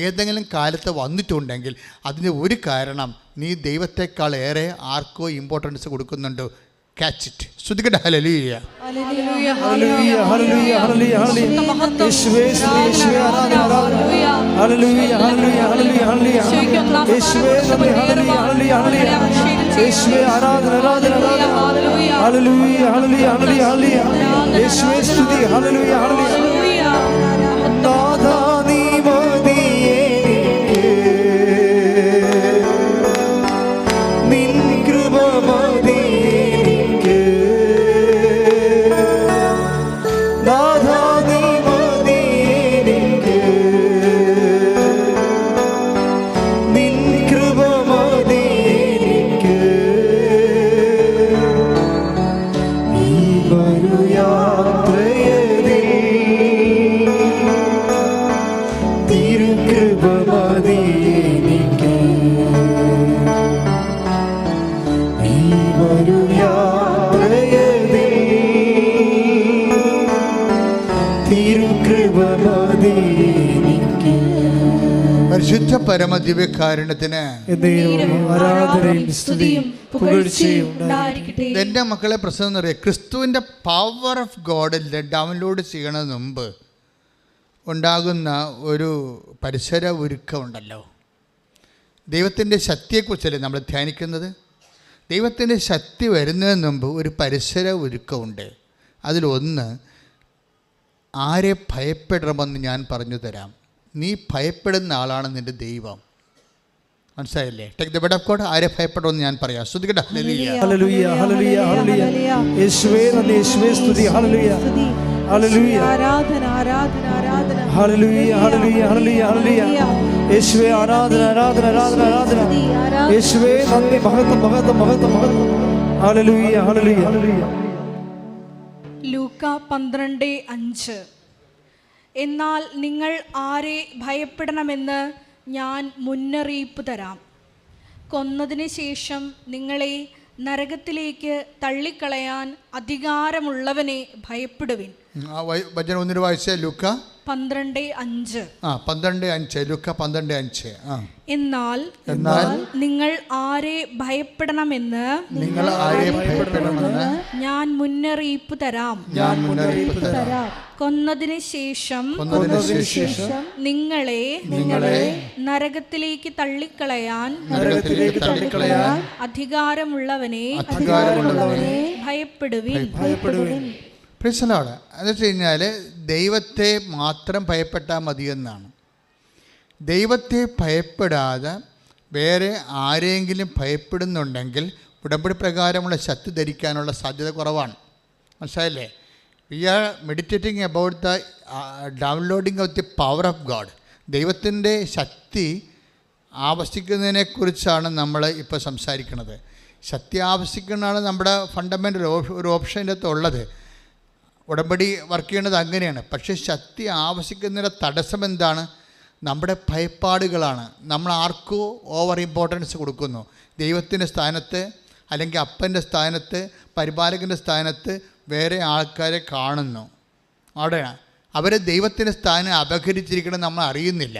ഏതെങ്കിലും കാലത്ത് വന്നിട്ടുണ്ടെങ്കിൽ അതിൻ്റെ ഒരു കാരണം നീ ദൈവത്തെക്കാൾ ഏറെ ആർക്കോ ഇമ്പോർട്ടൻസ് കൊടുക്കുന്നുണ്ട്. Catch it. ശ്രദ്ധിക്കട്ടെ. ഹല്ലേലൂയ ഹല്ലേലൂയ ഹല്ലേലൂയ ഹല്ലേലൂയ ഹല്ലേലൂയ യേശുവേ യേശുവേ ആരാധന ഹല്ലേലൂയ ഹല്ലേലൂയ ഹല്ലേലൂയ ഹല്ലേലൂയ യേശുവേ നന്ദി ഹല്ലേലൂയ ഹല്ലേലൂയ യേശുവേ ആരാധന ആരാധന ഹല്ലേലൂയ ഹല്ലേലൂയ ഹല്ലേലൂയ ഹല്ലേലൂയ യേശുവേ സ്തുതി ഹല്ലേലൂയ ഹല്ലേലൂയ നാഥാ നീ മതിയേ നിൻ കൃപ മതി യാത്രയതിൽ പരമദിവ്യകാരുണ്യത്തിന് ആരാധനയും സ്തുതിയും പുകഴ്ചയും ഉണ്ടായിരിക്കട്ടെ. എൻ്റെ മക്കളെ പ്രശ്നം എന്ന് പറയുക, ക്രിസ്തുവിൻ്റെ പവർ ഓഫ് ഗോഡിൽ ഡൗൺലോഡ് ചെയ്യണതിന് മുമ്പ് ഉണ്ടാകുന്ന ഒരു പരിസര ഒരുക്കമുണ്ടല്ലോ. ദൈവത്തിൻ്റെ ശക്തിയെക്കുറിച്ചല്ലേ നമ്മൾ ധ്യാനിക്കുന്നത്. ദൈവത്തിൻ്റെ ശക്തി വരുന്നതിന് മുമ്പ് ഒരു പരിസര ഒരുക്കമുണ്ട്. അതിലൊന്ന്, ആരെ ഭയപ്പെടണമെന്ന് ഞാൻ പറഞ്ഞു തരാം. നീ ഭയപ്പെടുന്ന ആളാണ് നിൻ്റെ ദൈവം. മനസ്സിലായില്ലേ? Take the bed of God. ആരെ ഭയപ്പെടണമെന്ന് ഞാൻ പറയാം. ശ്രദ്ധിക്കട്ടെ. ഹല്ലേലൂയ ഹല്ലേലൂയ ഹല്ലേലൂയ. യേശുവേ നന്ദി, യേശുവേ സ്തുതി. ഹല്ലേലൂയ ഹല്ലേലൂയ. ആരാധന ആരാധന ആരാധന. ഹല്ലേലൂയ ഹല്ലേലൂയ ഹല്ലേലൂയ ഹല്ലേലൂയ. യേശുവേ ആരാധന ആരാധന ആരാധന ആരാധന. യേശുവേ നന്ദി, മഹത്വം മഹത്വം മഹത്വം മഹത്വം. ഹല്ലേലൂയ ഹല്ലേലൂയ ഹല്ലേലൂയ. ലൂക്ക 12:5. എന്നാൽ നിങ്ങൾ ആരെ ഭയപ്പെടണമെന്ന് ഞാൻ മുന്നറിയിപ്പ് തരാം. കൊന്നതിന് ശേഷം നിങ്ങളെ നരകത്തിലേക്ക് തള്ളിക്കളയാൻ അധികാരമുള്ളവനെ ഭയപ്പെടുവിൻ. വചനം ഒന്നിന് വായിച്ചേ. ലൂക്ക 12:5. 12:5. ലൂക്ക 12:5. എന്നാൽ നിങ്ങൾ ആരെ ഭയപ്പെടണമെന്ന് ഞാൻ മുന്നറിയിപ്പ് തരാം. കൊന്നതിന് ശേഷം നിങ്ങളെ നരകത്തിലേക്ക് തള്ളിക്കളയാൻ അധികാരമുള്ളവനെ ഭയപ്പെടുവിൻ. പ്രശ്നമാണ് എന്ന് വെച്ച് കഴിഞ്ഞാൽ ദൈവത്തെ മാത്രം ഭയപ്പെട്ടാൽ മതിയെന്നാണ്. ദൈവത്തെ ഭയപ്പെടാതെ വേറെ ആരെങ്കിലും ഭയപ്പെടുന്നുണ്ടെങ്കിൽ ഉടമ്പടി പ്രകാരമുള്ള ശക്തി ധരിക്കാനുള്ള സാധ്യത കുറവാണ്. മനസ്സിലായില്ലേ? We are meditating about the downloading of the power of God. ദൈവത്തിൻ്റെ ശക്തി ആവശ്യിക്കുന്നതിനെക്കുറിച്ചാണ് നമ്മൾ ഇപ്പോൾ സംസാരിക്കുന്നത്. ശക്തി ആവശ്യിക്കുന്നതാണ് നമ്മുടെ ഫണ്ടമെൻ്റൽ ഒരു ഓപ്ഷൻ്റെ അകത്ത് ഉള്ളത്. ഉടമ്പടി വർക്ക് ചെയ്യുന്നത് അങ്ങനെയാണ്. പക്ഷേ ശക്തി ആവശ്യിക്കുന്നതിൻ്റെ തടസ്സം എന്താണ്? നമ്മുടെ ഭയപ്പാടുകളാണ്. നമ്മൾ ആർക്കോ ഓവർ ഇമ്പോർട്ടൻസ് കൊടുക്കുന്നു. ദൈവത്തിൻ്റെ സ്ഥാനത്ത് അല്ലെങ്കിൽ അപ്പൻ്റെ സ്ഥാനത്ത് പരിപാലകൻ്റെ സ്ഥാനത്ത് വേറെ ആൾക്കാരെ കാണുന്നു. അവിടെയാണ് അവരെ ദൈവത്തിൻ്റെ സ്ഥാനം അപഹരിച്ചിരിക്കണം, നമ്മൾ അറിയുന്നില്ല.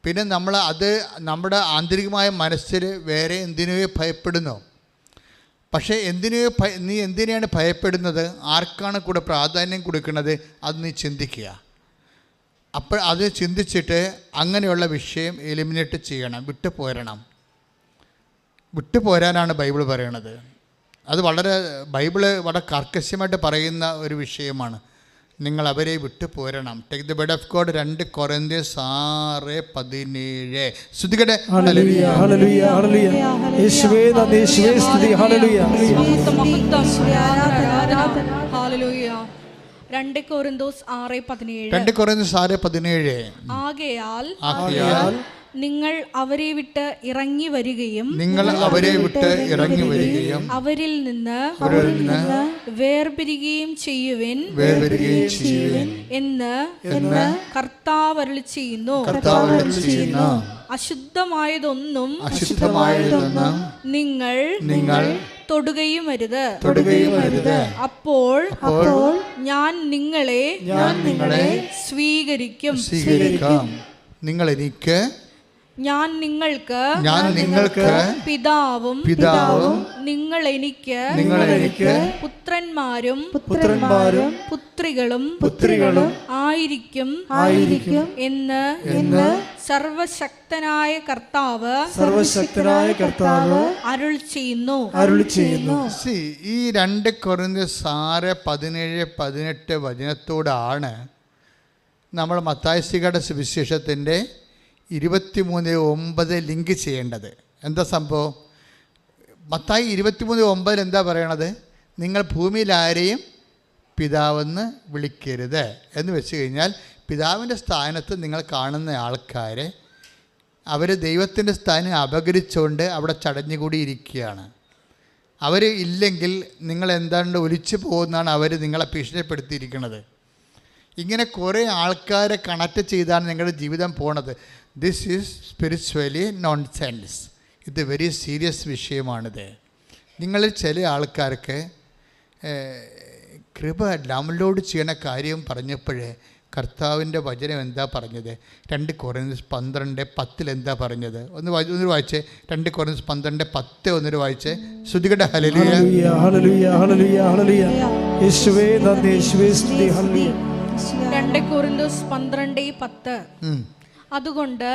പിന്നെ നമ്മൾ അത് നമ്മുടെ ആന്തരികമായ മനസ്സിൽ വേറെ എന്തിനെയോ ഭയപ്പെടുന്നു. പക്ഷേ നീ എന്തിനെയാണ് ഭയപ്പെടുന്നത്? ആർക്കാണ് കൂടെ പ്രാധാന്യം കൊടുക്കുന്നത്? അത് നീ ചിന്തിക്കുക. അപ്പോൾ അത് ചിന്തിച്ചിട്ട് അങ്ങനെയുള്ള വിഷയം എലിമിനേറ്റ് ചെയ്യണം, വിട്ടുപോരാനാണ് ബൈബിൾ പറയണത്. അത് ബൈബിള് വളരെ കർക്കശമായിട്ട് പറയുന്ന ഒരു വിഷയമാണ്. നിങ്ങൾ അവരെ വിട്ടുപോരണം. Take the bed of God. 2 Corinthians 6:17. ശ്രദ്ധിക്കട്ടെ. ഹല്ലേലൂയ ഹല്ലേലൂയ ഹല്ലേലൂയ. യേശുവേ നന്ദി, യേശുവേ സ്തുതി. ഹല്ലേലൂയ ഹല്ലേലൂയ. 2 കൊരിന്ത്യൻസ് 6:17. 2 കൊരിന്ത്യൻസ് 6:17. ആകയാൽ നിങ്ങൾ അവരെ വിട്ട് ഇറങ്ങി വരികയും അവരിൽ നിന്ന് വേർപിരിയുകയും ചെയ്യുവിൻ എന്ന് കർത്താവ് അരുളിച്ചെയ്യുന്നു. അശുദ്ധമായതൊന്നും നിങ്ങൾ തൊടുകയും അരുത്. അപ്പോൾ ഞാൻ നിങ്ങളെ സ്വീകരിക്കും. നിങ്ങൾ എനിക്ക്, ഞാൻ നിങ്ങൾക്ക് പിതാവും നിങ്ങൾ എനിക്ക് പുത്രന്മാരും പുത്രികളും ആയിരിക്കും എന്ന് സർവശക്തനായ കർത്താവ് അരുളിച്ചെയ്യുന്നു. ഈ 2 കൊരിന്ത്യൻസ് 6:17-18 വചനത്തോടാണ് നമ്മൾ മത്തായിയുടെ സുവിശേഷത്തിൻ്റെ 23:9 ലിങ്ക് ചെയ്യേണ്ടത്. എന്താ സംഭവം? മത്തായി 23:9 എന്താ പറയണത്? നിങ്ങൾ ഭൂമിയിൽ ആരെയും പിതാവെന്ന് വിളിക്കരുത് എന്ന് വെച്ച് കഴിഞ്ഞാൽ പിതാവിൻ്റെ സ്ഥാനത്ത് നിങ്ങൾ കാണുന്ന ആൾക്കാരെ അവർ ദൈവത്തിൻ്റെ സ്ഥാനം അപകരിച്ചുകൊണ്ട് അവിടെ ചടഞ്ഞുകൂടിയിരിക്കുകയാണ്. അവർ ഇല്ലെങ്കിൽ നിങ്ങൾ എന്താണ്ട് ഒലിച്ചു പോകുന്നതാണ് അവർ നിങ്ങളെ ഭീഷണിപ്പെടുത്തിയിരിക്കുന്നത്. ഇങ്ങനെ കുറേ ആൾക്കാരെ കണക്ട് ചെയ്താണ് നിങ്ങളുടെ ജീവിതം പോണത്. This is spiritually nonsense. ഇത് വെരി സീരിയസ് വിഷയമാണിത്. നിങ്ങളിൽ ചില ആൾക്കാർക്ക് കൃപ ഡൗൺലോഡ് ചെയ്യണ കാര്യം പറഞ്ഞപ്പോഴേ കർത്താവിൻ്റെ വചനം എന്താ പറഞ്ഞത്? 2 കൊരിന്ത്യർ 12:10 എന്താ പറഞ്ഞത്? ഒന്ന് വായിച്ചേ. 2 കൊരിന്ത്യർ 12:10 ഒന്നൊരു വായിച്ചേ. ശ്രുതികട ഹല്ലേലൂയ. ഹല്ലേലൂയ ഹല്ലേലൂയ ഹല്ലേലൂയ. യേശുവേ നന്ദി, യേശുവേ സ്തുതി. ഹല്ലേലൂയ. 2 കൊരിന്ത്യർ 12:10. അതുകൊണ്ട്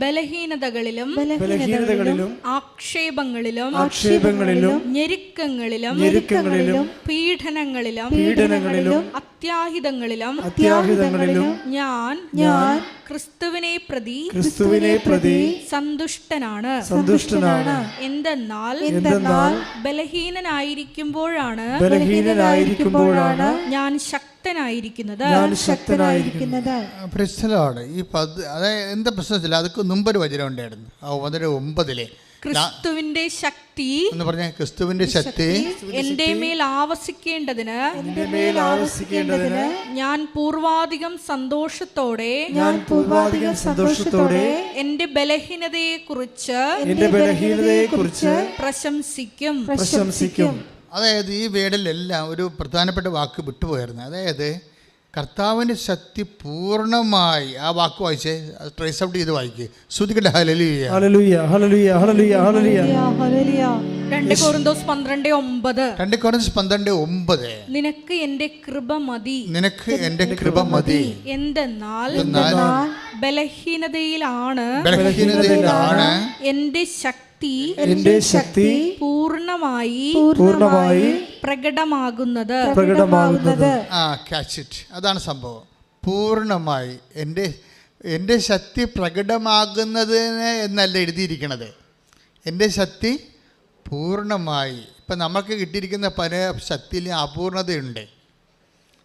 ബലഹീനതകളിലും ആക്ഷേപങ്ങളിലും ഞെരുക്കങ്ങളിലും പീഡനങ്ങളിലും അത്യാഹിതങ്ങളിലും ഞാൻ ക്രിസ്തുവിനെ പ്രതി സന്തുഷ്ടനാണ്. എന്തെന്നാൽ ബലഹീനനായിരിക്കുമ്പോഴാണ് ഞാൻ ശക്തനായിരിക്കുന്നത്. ഈ അതായത് എന്താ പ്രശ്നത്തില്ല, അതൊക്കെ മുമ്പൊരു വചനം ഉണ്ടായിരുന്നു. 9:9 ക്രിസ്തുവിന്റെ ശക്തി എന്ന് പറഞ്ഞ ക്രിസ്തുവിന്റെ ശക്തി എന്റെ മേൽ ആവസിക്കേണ്ടതിന് ഞാൻ പൂർവാധികം സന്തോഷത്തോടെ എന്റെ ബലഹീനതയെ കുറിച്ച് പ്രശംസിക്കും. അതായത് ഈ വേടിലെല്ലാം ഒരു പ്രധാനപ്പെട്ട വാക്ക് വിട്ടുപോയിരുന്നു. അതായത് കർത്താവിൻ്റെ ശക്തി പൂർണ്ണമായി, ആ വാക്ക് വായിച്ചേ, ട്രേസ് ഔട്ട് ചെയ്ത് വായിക്കുക. ശ്രുതികട ഹല്ലേലൂയ ഹല്ലേലൂയ ഹല്ലേലൂയ ഹല്ലേലൂയ ഹല്ലേലൂയ. 2 കൊരിന്ത്യർ 12:9 നിനക്ക് എന്റെ കൃപ മതി. എന്തെന്നാൽ ബലഹീനതയിലാണ് എന്റെ ശക്തി പൂർണ്ണമായി പ്രകടമാകുന്നത്. അതാണ് സംഭവം. പൂർണ്ണമായി എൻ്റെ ശക്തി പ്രകടമാകുന്നതിന് എന്നല്ല എഴുതിയിരിക്കണത്. എൻ്റെ ശക്തി പൂർണ്ണമായി. ഇപ്പം നമുക്ക് കിട്ടിയിരിക്കുന്ന പല ശക്തിയിലും അപൂർണതയുണ്ട്.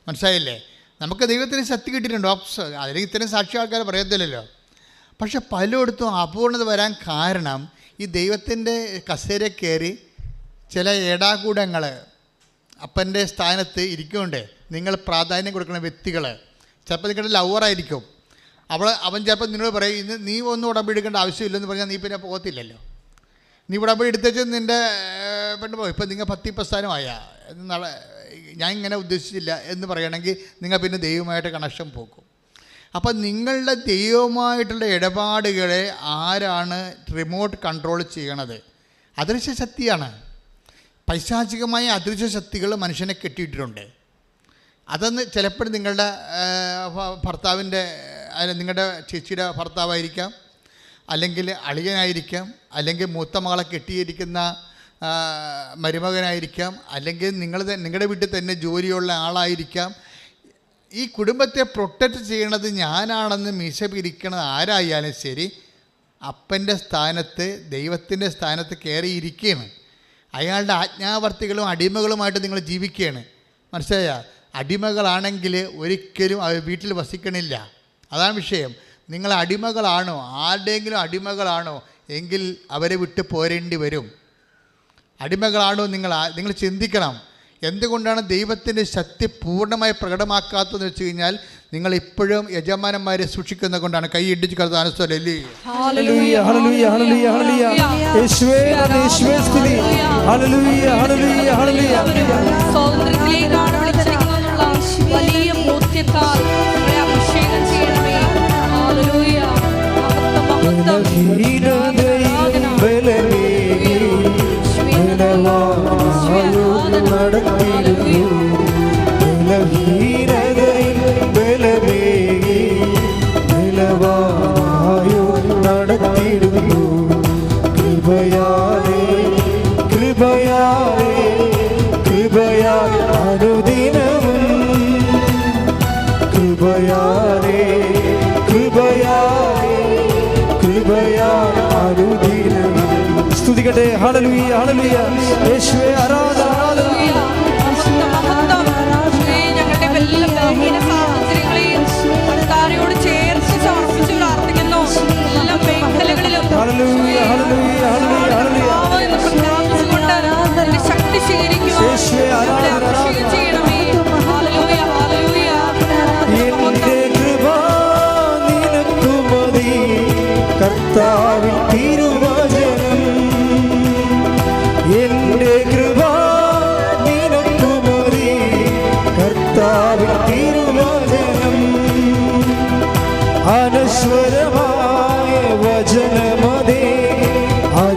മനസ്സിലായില്ലേ? നമുക്ക് ദൈവത്തിന് ശക്തി കിട്ടിയിട്ടുണ്ട്. അതിൽ ഇത്തരം സാക്ഷി ആൾക്കാർ പറയത്തില്ലല്ലോ. പക്ഷെ പലയിടത്തും അപൂർണത വരാൻ കാരണം ഈ ദൈവത്തിൻ്റെ കസേര കയറി ചില ഏടാകൂടങ്ങൾ അപ്പൻ്റെ സ്ഥാനത്ത് ഇരിക്കുന്നുണ്ട്. നിങ്ങൾ പ്രാധാന്യം കൊടുക്കുന്ന വ്യക്തികൾ, ചിലപ്പോൾ നിങ്ങളുടെ ലവറായിരിക്കും. അവൻ ചിലപ്പോൾ നിന്നോട് പറയും, ഇന്ന് നീ ഒന്നും ഉടമ്പടി എടുക്കേണ്ട ആവശ്യമില്ലെന്ന് പറഞ്ഞാൽ നീ പിന്നെ പോകത്തില്ലല്ലോ. നീ ഉടമ്പടി എടുത്തേച്ച് നിൻ്റെ പെണ്ണ് പോകും. ഇപ്പം നിങ്ങൾ 10 പ്രസ്ഥാനമായ ഞാൻ ഇങ്ങനെ ഉദ്ദേശിച്ചില്ല എന്ന് പറയണമെങ്കിൽ നിങ്ങൾ പിന്നെ ദൈവമായിട്ട് കണക്ഷൻ പോകും. അപ്പം നിങ്ങളുടെ ദൈവമായിട്ടുള്ള ഇടപാടുകളെ ആരാണ് റിമോട്ട് കൺട്രോൾ ചെയ്യണത്? അദൃശ്യ ശക്തിയാണ്. പൈശാചികമായ അദൃശ്യ ശക്തികൾ മനുഷ്യനെ കെട്ടിയിട്ടിട്ടുണ്ട്. അതൊന്ന് ചിലപ്പോൾ നിങ്ങളുടെ ഭർത്താവിൻ്റെ, നിങ്ങളുടെ ചേച്ചിയുടെ ഭർത്താവായിരിക്കാം, അല്ലെങ്കിൽ അളിയനായിരിക്കാം, അല്ലെങ്കിൽ മൂത്ത മകളെ കെട്ടിയിരിക്കുന്ന മരുമകനായിരിക്കാം, അല്ലെങ്കിൽ നിങ്ങളുടെ വീട്ടിൽ തന്നെ ജോലിയുള്ള ആളായിരിക്കാം. ഈ കുടുംബത്തെ പ്രൊട്ടക്റ്റ് ചെയ്യണത് ഞാനാണെന്ന് മീശ പിരിക്കണത് ആരായാലും ശരി, അപ്പൻ്റെ സ്ഥാനത്ത് ദൈവത്തിൻ്റെ സ്ഥാനത്ത് കയറിയിരിക്കുകയാണ്. അയാളുടെ ആജ്ഞാവർത്തികളും അടിമകളുമായിട്ട് നിങ്ങൾ ജീവിക്കുകയാണ്. മനസ്സിലായ? അടിമകളാണെങ്കിൽ ഒരിക്കലും അവർ വീട്ടിൽ വസിക്കണില്ല. അതാണ് വിഷയം. നിങ്ങൾ അടിമകളാണോ, ആരുടെയെങ്കിലും അടിമകളാണോ എങ്കിൽ അവരെ വിട്ട് പോരേണ്ടി വരും. അടിമകളാണോ നിങ്ങൾ ചിന്തിക്കണം. എന്തുകൊണ്ടാണ് ദൈവത്തിൻ്റെ ശക്തി പൂർണ്ണമായി പ്രകടമാക്കാത്തതെന്ന് വെച്ച് കഴിഞ്ഞാൽ നിങ്ങൾ ഇപ്പോഴും യജമാനന്മാരെ സൂക്ഷിക്കുന്നത് കൊണ്ടാണ്. കൈ ഇടിച്ച് കടത്താൻ ഹല്ലേലൂയ ഹല്ലേലൂയ ഹല്ലേലൂയ ഹല്ലേലൂയ. യേശുവേ നന്ദി, യേശുവേ സ്തുതി. ഹല്ലേലൂയ ഹല്ലേലൂയ ഹല്ലേലൂയ. സ്വാതന്ത്ര്യത്തിലേക്കാണ് വിളിച്ചിരിക്കുന്നതെന്നുള്ള വലിയ ബോധ്യത്താൽ അഭിഷേകം ചെയ്യണമേ. ഹല്ലേലൂയ. സ്തുതിക്കട്ടെ. ഹല്ലേലൂയ ഹല്ലേലൂയ. യേശുവേ ആരാധന ആരാധന. ഞങ്ങളുടെ എല്ലാ ബലഹീന സാഹചര്യങ്ങളെയും കർത്താവിനോട് ചേർത്ത് സമർപ്പിച്ച് പ്രാർത്ഥിക്കുന്നു. എല്ലാ മേഖലകളിലും ഹല്ലേലൂയ ഹല്ലേലൂയ ഹല്ലേലൂയ ഹല്ലേലൂയ. ശക്തി സ്വീകരിക്കുവാൻ അഭിഷേകം ചെയ്യണമേ. Hallelujah hallelujah. എന്റെ കൃപ നിനക്കു മതി, കർത്താവിൻ തിരുവചനം. എന്റെ കൃപ നിനക്കു മതി, കർത്താവിൻ തിരുവചനം.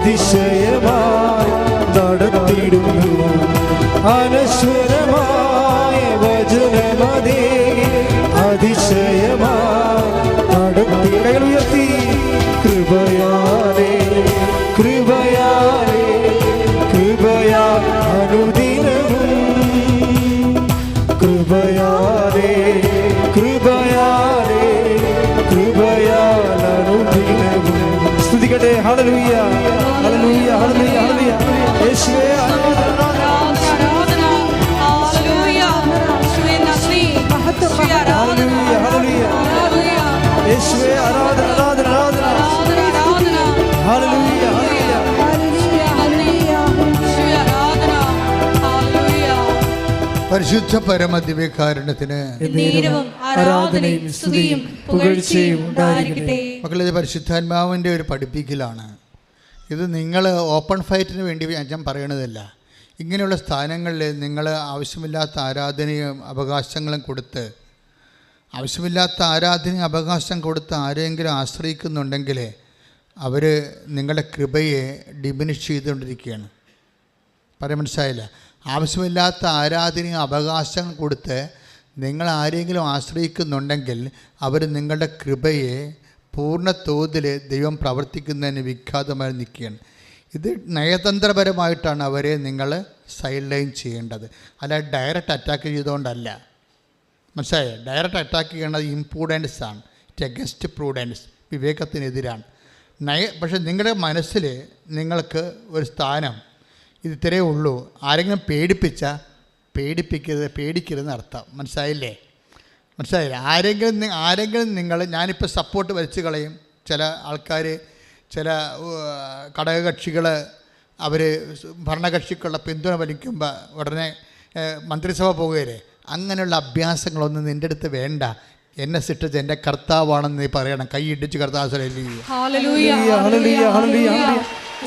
അതിശയമായി നടത്തിടുന്നു. അനശ്വരമായ വചനമതേ അതിശയമായി നടത്തി. കൈകൾ ഉയർത്തി. കൃപയാലേ കൃപയാലേ കൃപയാ അനുദിനവും കൃപയാലേ കൃപയാലേ കൃപയാൽ അനുദിനവും. സ്തുതിക്കട്ടെ. ഹല്ലേലൂയ ഹല്ലേലൂയ ഹല്ലേലൂയ ഹല്ലേലൂയ. യേശുവേ ആരാധന ഹല്ലേലൂയ. യേശുവേ നന്ദി. യേശുവേ ആരാധന ഹല്ലേലൂയ. ഹല്ലേലൂയ. യേശുവേ ആരാധന ആരാധന ആരാധന. ആരാധന ഹല്ലേലൂയ ഹല്ലേലൂയ. യേശുവേ ആരാധന ഹല്ലേലൂയ. പരിശുദ്ധ പരമദിവ്യകാരുണ്യത്തിന് നേരവും ആരാധനയും സ്തുതിയും പുകഴ്ചയും ഉണ്ടായിരിക്കട്ടെ. മക്കളെ, പരിശുദ്ധാത്മാവിൻ്റെ ഒരു പഠിപ്പിക്കലാണ് ഇത്. നിങ്ങൾ ഓപ്പൺ ഫൈറ്റിന് വേണ്ടി ഞാൻ പറയണതല്ല. ഇങ്ങനെയുള്ള സ്ഥാനങ്ങളിൽ നിങ്ങൾ ആവശ്യമില്ലാത്ത ആരാധനയും അവകാശങ്ങളും കൊടുത്ത് ആരെങ്കിലും ആശ്രയിക്കുന്നുണ്ടെങ്കിൽ അവർ നിങ്ങളുടെ കൃപയെ ഡിമിനിഷ് ചെയ്തുകൊണ്ടിരിക്കുകയാണ്. പറയാൻ മനസ്സിലായില്ല? ആവശ്യമില്ലാത്ത ആരാധനയും അവകാശങ്ങൾ കൊടുത്ത് നിങ്ങൾ ആരെങ്കിലും ആശ്രയിക്കുന്നുണ്ടെങ്കിൽ അവർ നിങ്ങളുടെ കൃപയെ പൂർണ്ണ തോതിൽ ദൈവം പ്രവർത്തിക്കുന്നതിന് വിഘാതമായി നിൽക്കുകയാണ്. ഇത് നയതന്ത്രപരമായിട്ടാണ് അവരെ നിങ്ങൾ സൈഡ് ലൈൻ ചെയ്യേണ്ടത്, അല്ല ഡയറക്റ്റ് അറ്റാക്ക് ചെയ്തുകൊണ്ടല്ല. മനസ്സിലായോ? ഡയറക്റ്റ് അറ്റാക്ക് ചെയ്യേണ്ടത് ഇംപ്രൂഡൻസ് ആണ്. ഇറ്റ് അഗൻസ്റ്റ് പ്രൂഡൻസ്, വിവേകത്തിനെതിരാണ്. പക്ഷേ നിങ്ങളുടെ മനസ്സിൽ നിങ്ങൾക്ക് ഒരു സ്ഥാനം ഇത് ഇത്രയേ ഉള്ളൂ. ആരെങ്കിലും പേടിക്കരുതെന്ന് അർത്ഥം. മനസ്സിലായില്ലേ? ആരെങ്കിലും നിങ്ങൾ, ഞാനിപ്പോൾ സപ്പോർട്ട് വലിച്ചു കളയും. ചില ആൾക്കാർ, ചില ഘടകകക്ഷികൾ അവർ ഭരണകക്ഷിക്കുള്ള പിന്തുണ വലിക്കുമ്പോൾ ഉടനെ മന്ത്രിസഭ പോകുകയില്ലേ? അങ്ങനെയുള്ള അഭ്യാസങ്ങളൊന്നും നിൻ്റെ അടുത്ത് വേണ്ട. എന്നെ സൃഷ്ടിച്ച എൻ്റെ കർത്താവാണെന്ന് നീ പറയണം. കൈ ഇടിച്ച് കർത്താവ് ഹല്ലേലൂയ ഹല്ലേലൂയ ഹല്ലേലൂയ ഹല്ലേലൂയ.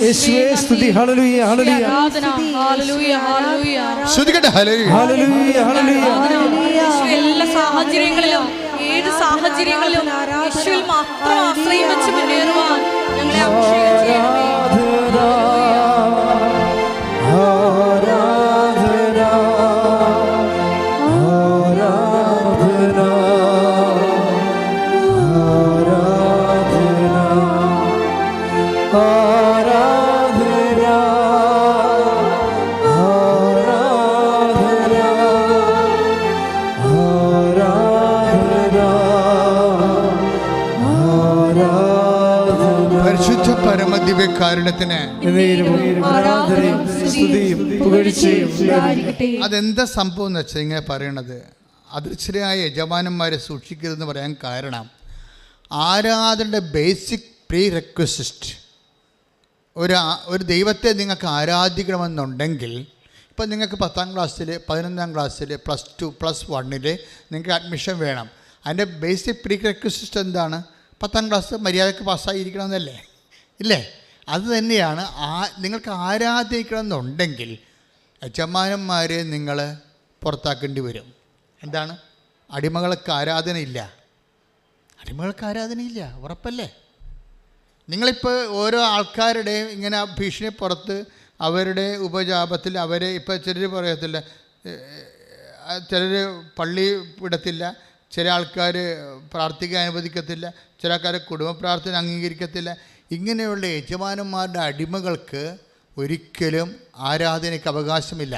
യേശുവേ സ്തുതി. ഹല്ലേലൂയ ഹല്ലേലൂയ ആരാധന ഹല്ലേലൂയ ഹല്ലേലൂയ. ശ്രുതികട്ടെ. ഹല്ലേലൂയ ഹല്ലേലൂയ ഹല്ലേലൂയ. എല്ലാ സാഹചര്യങ്ങളിലും, ഏത് സാഹചര്യങ്ങളിലും യേശുവിൽ മാത്രം ആശ്രയം വെച്ച് മുന്നേറുവാൻ ഞങ്ങളെ അഭിഷേകം ചെയ്യണമേ. പരിശുദ്ധ പരമദിവ്യകാരുണ്യത്തിന് അതെന്താ സംഭവം എന്ന് വെച്ചാൽ ഇങ്ങനെ പറയണത്, അദൃശ്യരായ യജമാനന്മാരെ സൂക്ഷിക്കരുതെന്ന് പറയാൻ കാരണം ആരാധനയുടെ ബേസിക് പ്രീ റെക്വസിസ്റ്റ്. ഒരു ദൈവത്തെ നിങ്ങൾക്ക് ആരാധിക്കണമെന്നുണ്ടെങ്കിൽ, ഇപ്പം നിങ്ങൾക്ക് 10ാം ക്ലാസ്സിൽ, 11ാം ക്ലാസ്സിൽ, +2, +1 നിങ്ങൾക്ക് അഡ്മിഷൻ വേണം. അതിൻ്റെ ബേസിക് പ്രീ റെക്വസിസ്റ്റ് എന്താണ്? 10ാം ക്ലാസ് മര്യാദയ്ക്ക് പാസ്സായിരിക്കണമെന്നല്ലേ? ഇല്ലേ? അത് തന്നെയാണ്. നിങ്ങൾക്ക് ആരാധിക്കണമെന്നുണ്ടെങ്കിൽ യജമാനന്മാരെ നിങ്ങൾ പുറത്താക്കേണ്ടി വരും. എന്താണ്? അടിമകൾക്ക് ആരാധനയില്ല. ഉറപ്പല്ലേ? നിങ്ങളിപ്പോൾ ഓരോ ആൾക്കാരുടെയും ഇങ്ങനെ ഭീഷണി പുറത്ത് അവരുടെ ഉപജാപത്തിൽ അവരെ ഇപ്പോൾ ചിലർ പറയത്തില്ല, ചിലർ പള്ളി വിടത്തില്ല, ചില ആൾക്കാർ പ്രാർത്ഥിക്കാൻ അനുവദിക്കത്തില്ല, ചില ആൾക്കാർ കുടുംബ പ്രാർത്ഥന അംഗീകരിക്കത്തില്ല. ഇങ്ങനെയുള്ള യജമാനന്മാരുടെ അടിമകൾക്ക് ഒരിക്കലും ആരാധനയ്ക്ക് അവകാശമില്ല.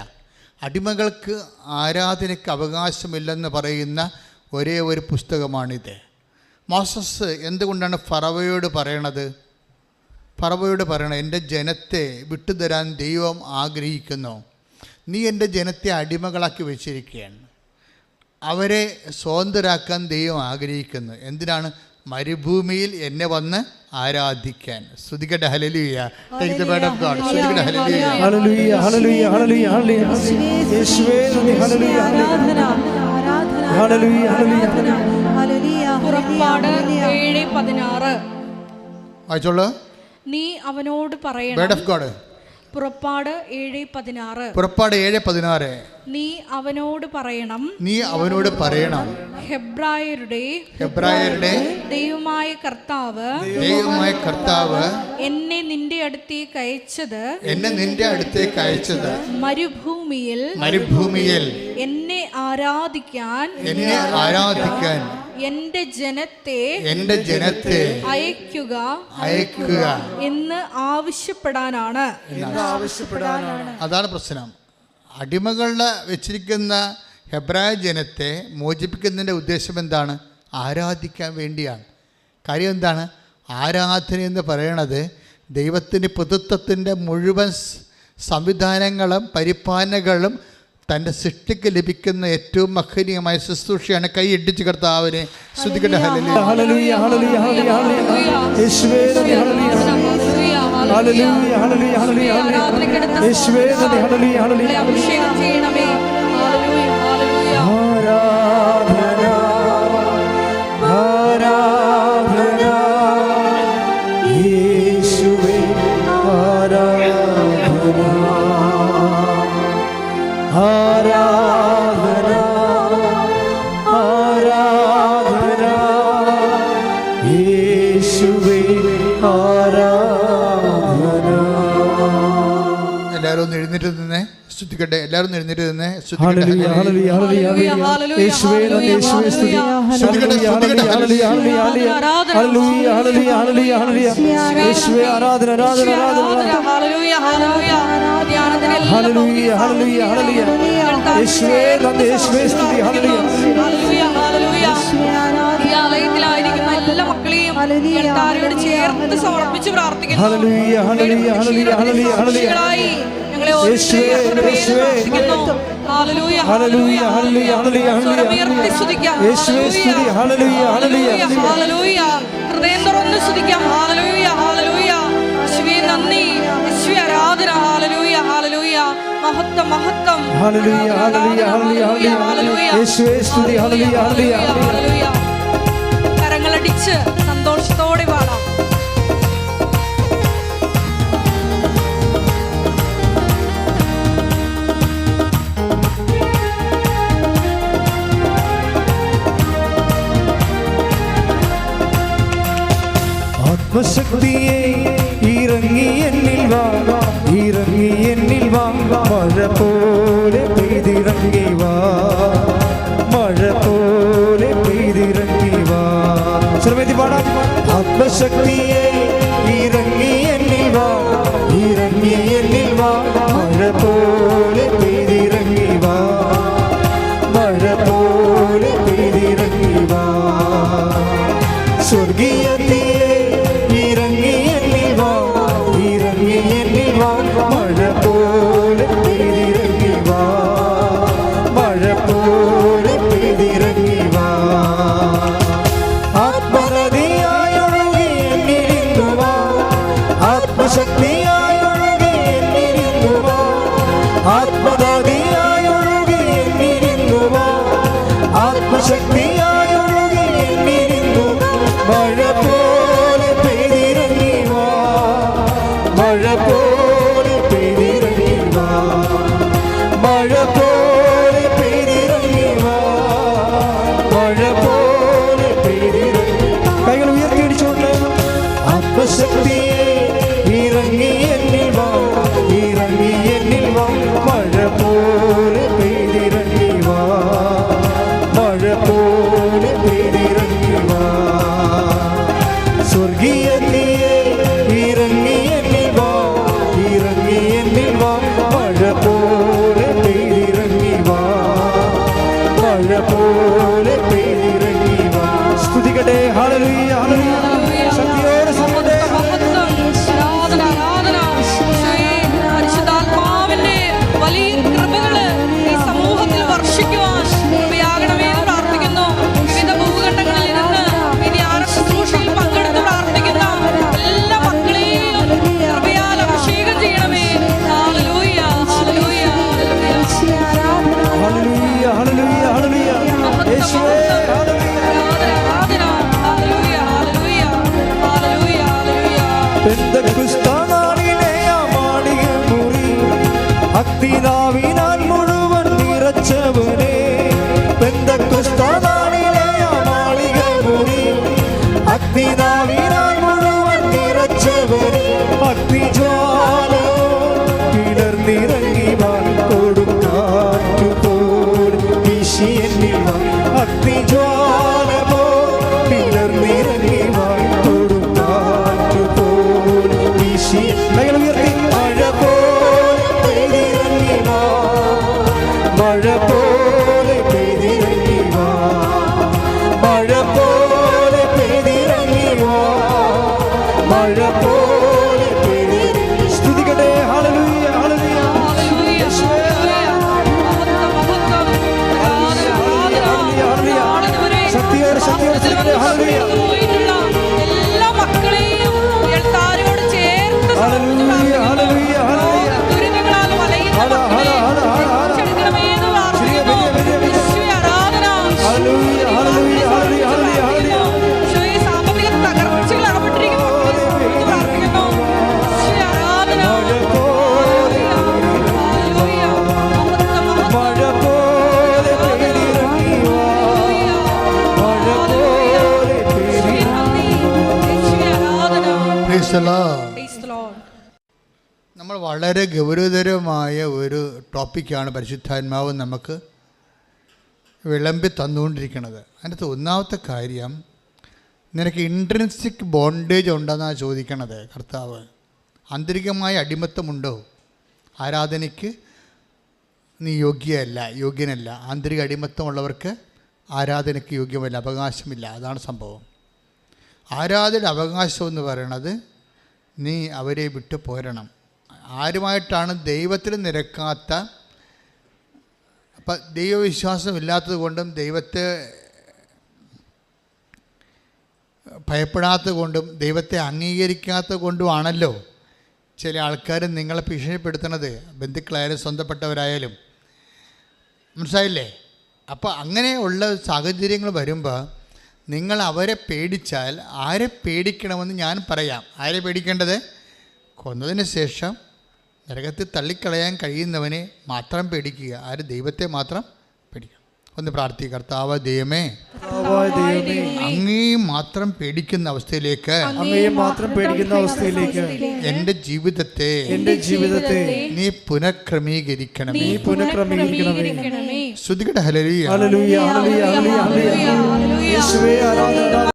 അടിമകൾക്ക് ആരാധനയ്ക്ക് അവകാശമില്ലെന്ന് പറയുന്ന ഒരേ ഒരു പുസ്തകമാണിത്. മോസസ് എന്തുകൊണ്ടാണ് ഫറവോയോട് പറയണത്? എൻ്റെ ജനത്തെ വിട്ടുതരാൻ ദൈവം ആഗ്രഹിക്കുന്നു. നീ എൻ്റെ ജനത്തെ അടിമകളാക്കി വെച്ചിരിക്കുകയാണ്. അവരെ സ്വതന്ത്രരാക്കാൻ ദൈവം ആഗ്രഹിക്കുന്നു. എന്തിനാണ്? മരുഭൂമിയിൽ എന്നെ വന്ന് ആരാധിക്കാൻ. സ്തുതിക്കട്ടെ. ഹല്ലേലൂയ. Take the word of God. സ്തുതിക്കട്ടെ. ഹല്ലേലൂയ ഹല്ലേലൂയ ഹല്ലേലൂയ ഹല്ലേലൂയ ഹല്ലേലൂയ. യേശുവേ നന്ദി. ഹല്ലേലൂയ ഹല്ലേലൂയ ഹല്ലേലൂയ. പുറപ്പാട് 7:16. വായിച്ചോളൂ. നീ അവനോട് പറയണം. Word of God. പുറപ്പാട് 7:16. പുറപ്പാട് 7:16. നീ അവനോട് പറയണം, നീ അവനോട് പറയണം, ഹെബ്രായരുടെ ദൈവമായ കർത്താവ് എന്നെ നിന്റെ അടുത്തേക്ക് അയച്ചത് മരുഭൂമിയിൽ എന്നെ ആരാധിക്കാൻ എന്റെ ജനത്തെ അയക്കുക എന്ന് ആവശ്യപ്പെടാനാണ്. അതാണ് പ്രശ്നം. അടിമകളുടെ വെച്ചിരിക്കുന്ന ഹെബ്രായ ജനത്തെ മോചിപ്പിക്കുന്നതിൻ്റെ ഉദ്ദേശം എന്താണ്? ആരാധിക്കാൻ വേണ്ടിയാണ്. കാര്യം എന്താണ്? ആരാധന എന്ന് പറയണത് ദൈവത്തിൻ്റെ പുതുത്വത്തിൻ്റെ മുഴുവൻ സംവിധാനങ്ങളും പരിപാലനകളും തൻ്റെ സൃഷ്ടിക്ക് ലഭിക്കുന്ന ഏറ്റവും മഹനീയമായ ശുശ്രൂഷയാണ്. കൈ ഇടിച്ച് കർത്താവിനെ സ്തുതിക്കട്ടെ. ഹല്ലേലൂയ ഹല്ലേലൂയ ഹല്ലേലൂയ യേശുവേ നന്ദി. ഹല്ലേലൂയ ഹല്ലേലൂയ ഹല്ലേലൂയ ഹല്ലേലൂയ യേശുവേ നന്ദി. ഹല്ലേലൂയ ഹല്ലേലൂയ അഭിഷേകം ചെയ്യണമേ. ഹല്ലേലൂയ ഹല്ലേലൂയ ആരാധന യേശുവേ ആരാധന ആരാധന യേശുവേ ആരാധന. എല്ലാവരും ഒന്ന് എഴുന്നേറ്റ് നിന്നേ സ്തുതിക്കട്ടെ. എല്ലാവരും എഴുന്നേറ്റ് നിന്നേ ഹല്ലേലൂയ ഹല്ലേലൂയ ഹല്ലേലൂയ യേശുവേ നന്ദി. യേശുവേ സ്തുതി. ഹല്ലേലൂയ ഹല്ലേലൂയ ഹല്ലേലൂയ ഹല്ലേലൂയ ഹല്ലേലൂയ ഹല്ലേലൂയ ഹല്ലേലൂയ ഹല്ലേലൂയ യേശുവേ ആരാധന ആരാധന ആരാധന. ഹല്ലേലൂയ ഹല്ലേലൂയ ഹല്ലേലൂയ ഹല്ലേലൂയ ഹല്ലേലൂയ യേശുവേ നന്ദി. യേശുവേ സ്തുതി. ഹല്ലേലൂയ ഹല്ലേലൂയ ഹല്ലേലൂയ. ഈ ആലയത്തിലായിരിക്കുന്ന എല്ലാ മക്കളെയും കർത്താവിനോട് ചേർത്ത് സമർപ്പിച്ച് പ്രാർത്ഥിക്കുന്നു. ഹല്ലേലൂയ ഹല്ലേലൂയ ഹല്ലേലൂയ ഹല്ലേലൂയ ഹല്ലേലൂയ ഞങ്ങളെ പ്രാർത്ഥിക്കുന്നു. ഹല്ലേലൂയ ഹല്ലേലൂയ ഹല്ലേലൂയ ഹല്ലേലൂയ സ്തുതിക്കാം. യേശുവേ സ്തുതി. ഹല്ലേലൂയ ഹല്ലേലൂയ ഹല്ലേലൂയ. ഹൃദയം തുറന്ന് സ്തുതിക്കാം. ഹല്ലേലൂയ ഹല്ലേലൂയ യേശുവേ നന്ദി. യേശുവേ ആരാധന. ഹല്ലേലൂയ ഹല്ലേലൂയ മഹത്വം മഹത്വം. ഹല്ലേലൂയ ഹല്ലേലൂയ ഹല്ലേലൂയ ഹല്ലേലൂയ യേശുവേ സ്തുതി. ഹല്ലേലൂയ ഹല്ലേലൂയ ഹല്ലേലൂയ. കരങ്ങളടിച്ച് സന്തോഷത്തോടെ പാടാം. ആത്മശക്തിയെ ഇറങ്ങി എന്നിൽ വാ, ഇറങ്ങി എന്നിൽ വാ, മഴ പോലെ പെയ്തിറങ്ങി വാ, മഴ പോലെ പെയ്തിറങ്ങി വാ. ശ്രമേത്തി പാടാം. ആത്മശക്തിയെ ഇറങ്ങി എന്നിൽ വാ, ഇറങ്ങി എന്നിൽ വാ, മഴ പോലെ പെയ്തിറങ്ങി വാ, മഴ പോലെ പെയ്തിറങ്ങി വാ. സ്വർഗീയത്തിയെ ഇറങ്ങി എന്നിൽ വാ, ഇറങ്ങി എന്നിൽ വാ, മഴ പോലെ പെയ്തിറങ്ങി വാ, മഴ പോലെ പെയ്തിറങ്ങി വാ. ആത്മനദിയായൊഴുകി എന്നിലിരുന്നു വാ, ആത്മശക്തിയായൊഴുകി എന്നിലിരുന്നു വാ, ആത്മനദിയായൊഴുകി എന്നിലിരുന്നു വാ, ആത്മശക്തിയായൊഴുകി എന്നിലിരുന്നു. മഴ പോലെ പെയ്തിറങ്ങി വാ, മഴ പോലെ പെയ്തിറങ്ങി വാ, മഴ പോലെ പെയ്തിറങ്ങി വാ, മഴ പോലെ പെയ്തിറങ്ങി. കൈകൾ ഉയർത്തിയടിച്ചോണ്ട് ആത്മശക്തിയെ ഇറങ്ങി എന്നിൽ വാ, ഇറങ്ങി എന്നിൽ വാ, മഴ പോലെ അഗ്നിനാവിനാൽ മുഴുവൻ നിറച്ചവനെ പെന്തക്കോസ്താനാളിലെ ആ മാളിക മുറി അഗ്നിനാവിനാൽ മുഴുവൻ നിറച്ചവനെ അഗ്നിജ്വാലോ പിളർന്നിറങ്ങി വാ കൊടുങ്കാറ്റുപോൽ വീശി എന്നിൽ വാ അഗ്നിജ്വാല പോൽ പിളർന്നിറങ്ങി വാ കൊടുങ്കാറ്റുപോൽ വീശി ഉയർത്തി മഴ പോലെ പെയ്തിറങ്ങി വാ മഴ പോലെ പെയ്തിറങ്ങി വാ മഴ പോലെ പെയ്തിറങ്ങി വാ മഴ പോലെ പെയ്തിറങ്ങി സ്തുതിക്കട്ടെ ഹല്ലേലൂയ ഹല്ലേലൂയ ശക്തിയോടെ ശക്തിയോടെ ഹല്ലേലൂയ എല്ലാ മക്കളെയും എഴുത്താരോട് ചേർത്ത് ഹല്ലേലൂയ ഹല്ലേലൂയ ഹല്ലേലൂയ ദുരിതങ്ങളാൽ വലയുന്ന മക്കളെ രക്ഷിക്കണമേ എന്ന് പ്രാർത്ഥിക്കുന്നു. യേശുവേ ആരാധന. ഹല്ലേലൂയ ഹല്ലേലൂയ ഹല്ലേലൂയ ഹല്ലേലൂയ യേശുവേ സാമ്പത്തിക തകർച്ചകൾ അകപ്പെട്ടിരിക്കുന്ന മക്കളെ സ്തുതിച്ച് പ്രാർത്ഥിക്കുന്നു. യേശുവേ ആരാധന. ഹല്ലേലൂയ. മഹത്വം മഹത്വം. മഴ പോലെ പെയ്തിറങ്ങി വാ മഴ പോലെ പെയ്തിറങ്ങി യേശുവേ ആരാധന. Praise the Lord. Praise the Lord. നമ്മൾ വളരെ ഗൗരവതരമായ ഒരു ടോപ്പിക്കാണ് പരിശുദ്ധാത്മാവ് നമുക്ക് വിളമ്പി തന്നുകൊണ്ടിരിക്കുന്നത്. അതിനകത്ത് ഒന്നാമത്തെ കാര്യം, നിനക്ക് ഇൻട്രിൻസിക് ബോണ്ടേജ് ഉണ്ടെന്നാണ് ചോദിക്കണത് കർത്താവ്. ആന്തരികമായ അടിമത്തമുണ്ടോ? ആരാധനയ്ക്ക് നീ യോഗ്യനല്ല. ആന്തരിക അടിമത്തമുള്ളവർക്ക് ആരാധനയ്ക്ക് യോഗ്യമല്ല, അവകാശമില്ല. അതാണ് സംഭവം. ആരാധനയുടെ അവകാശം എന്ന് പറയണത് നീ അവരെ വിട്ടു പോരണം. ആരുമായിട്ടാണ് ദൈവത്തിൽ നിരക്കാത്ത, അപ്പം ദൈവവിശ്വാസം ഇല്ലാത്തത് കൊണ്ടും ദൈവത്തെ ഭയപ്പെടാത്തത് കൊണ്ടും ദൈവത്തെ അംഗീകരിക്കാത്തത് കൊണ്ടുമാണല്ലോ ചില ആൾക്കാർ നിങ്ങളെ ഭീഷണിപ്പെടുത്തുന്നത്, ബന്ധുക്കളായാലും സ്വന്തപ്പെട്ടവരായാലും. മനസ്സിലായില്ലേ? അപ്പോൾ അങ്ങനെയുള്ള സാഹചര്യങ്ങൾ വരുമ്പോൾ നിങ്ങൾ അവരെ പേടിച്ചാൽ, ആരെ പേടിക്കണമെന്ന് ഞാൻ പറയാം. ആരെ പേടിക്കേണ്ടത്? കൊന്നതിന് ശേഷം നരകത്തിൽ തള്ളിക്കളയാൻ കഴിയുന്നവനെ മാത്രം പേടിക്കുക. ആര്? ദൈവത്തെ മാത്രം പേടിക്കുക. ഒന്ന് പ്രാർത്ഥിക്കുക. കർത്താവ് ദൈവമേ, അങ്ങേ മാത്രം പേടിക്കുന്ന അവസ്ഥയിലേക്ക്, അങ്ങയെ മാത്രം പേടിക്കുന്ന അവസ്ഥയിലേക്ക് എൻ്റെ ജീവിതത്തെ നീ പുനഃക്രമീകരിക്കണമേ. നീ പുനഃക്രമീകരിക്കണമേ. ശ്രുതികട ഹല്ലേലൂയ. ഹല്ലേലൂയ ഹല്ലേലൂയ ഹല്ലേലൂയ യേശുവേ ആരാധന.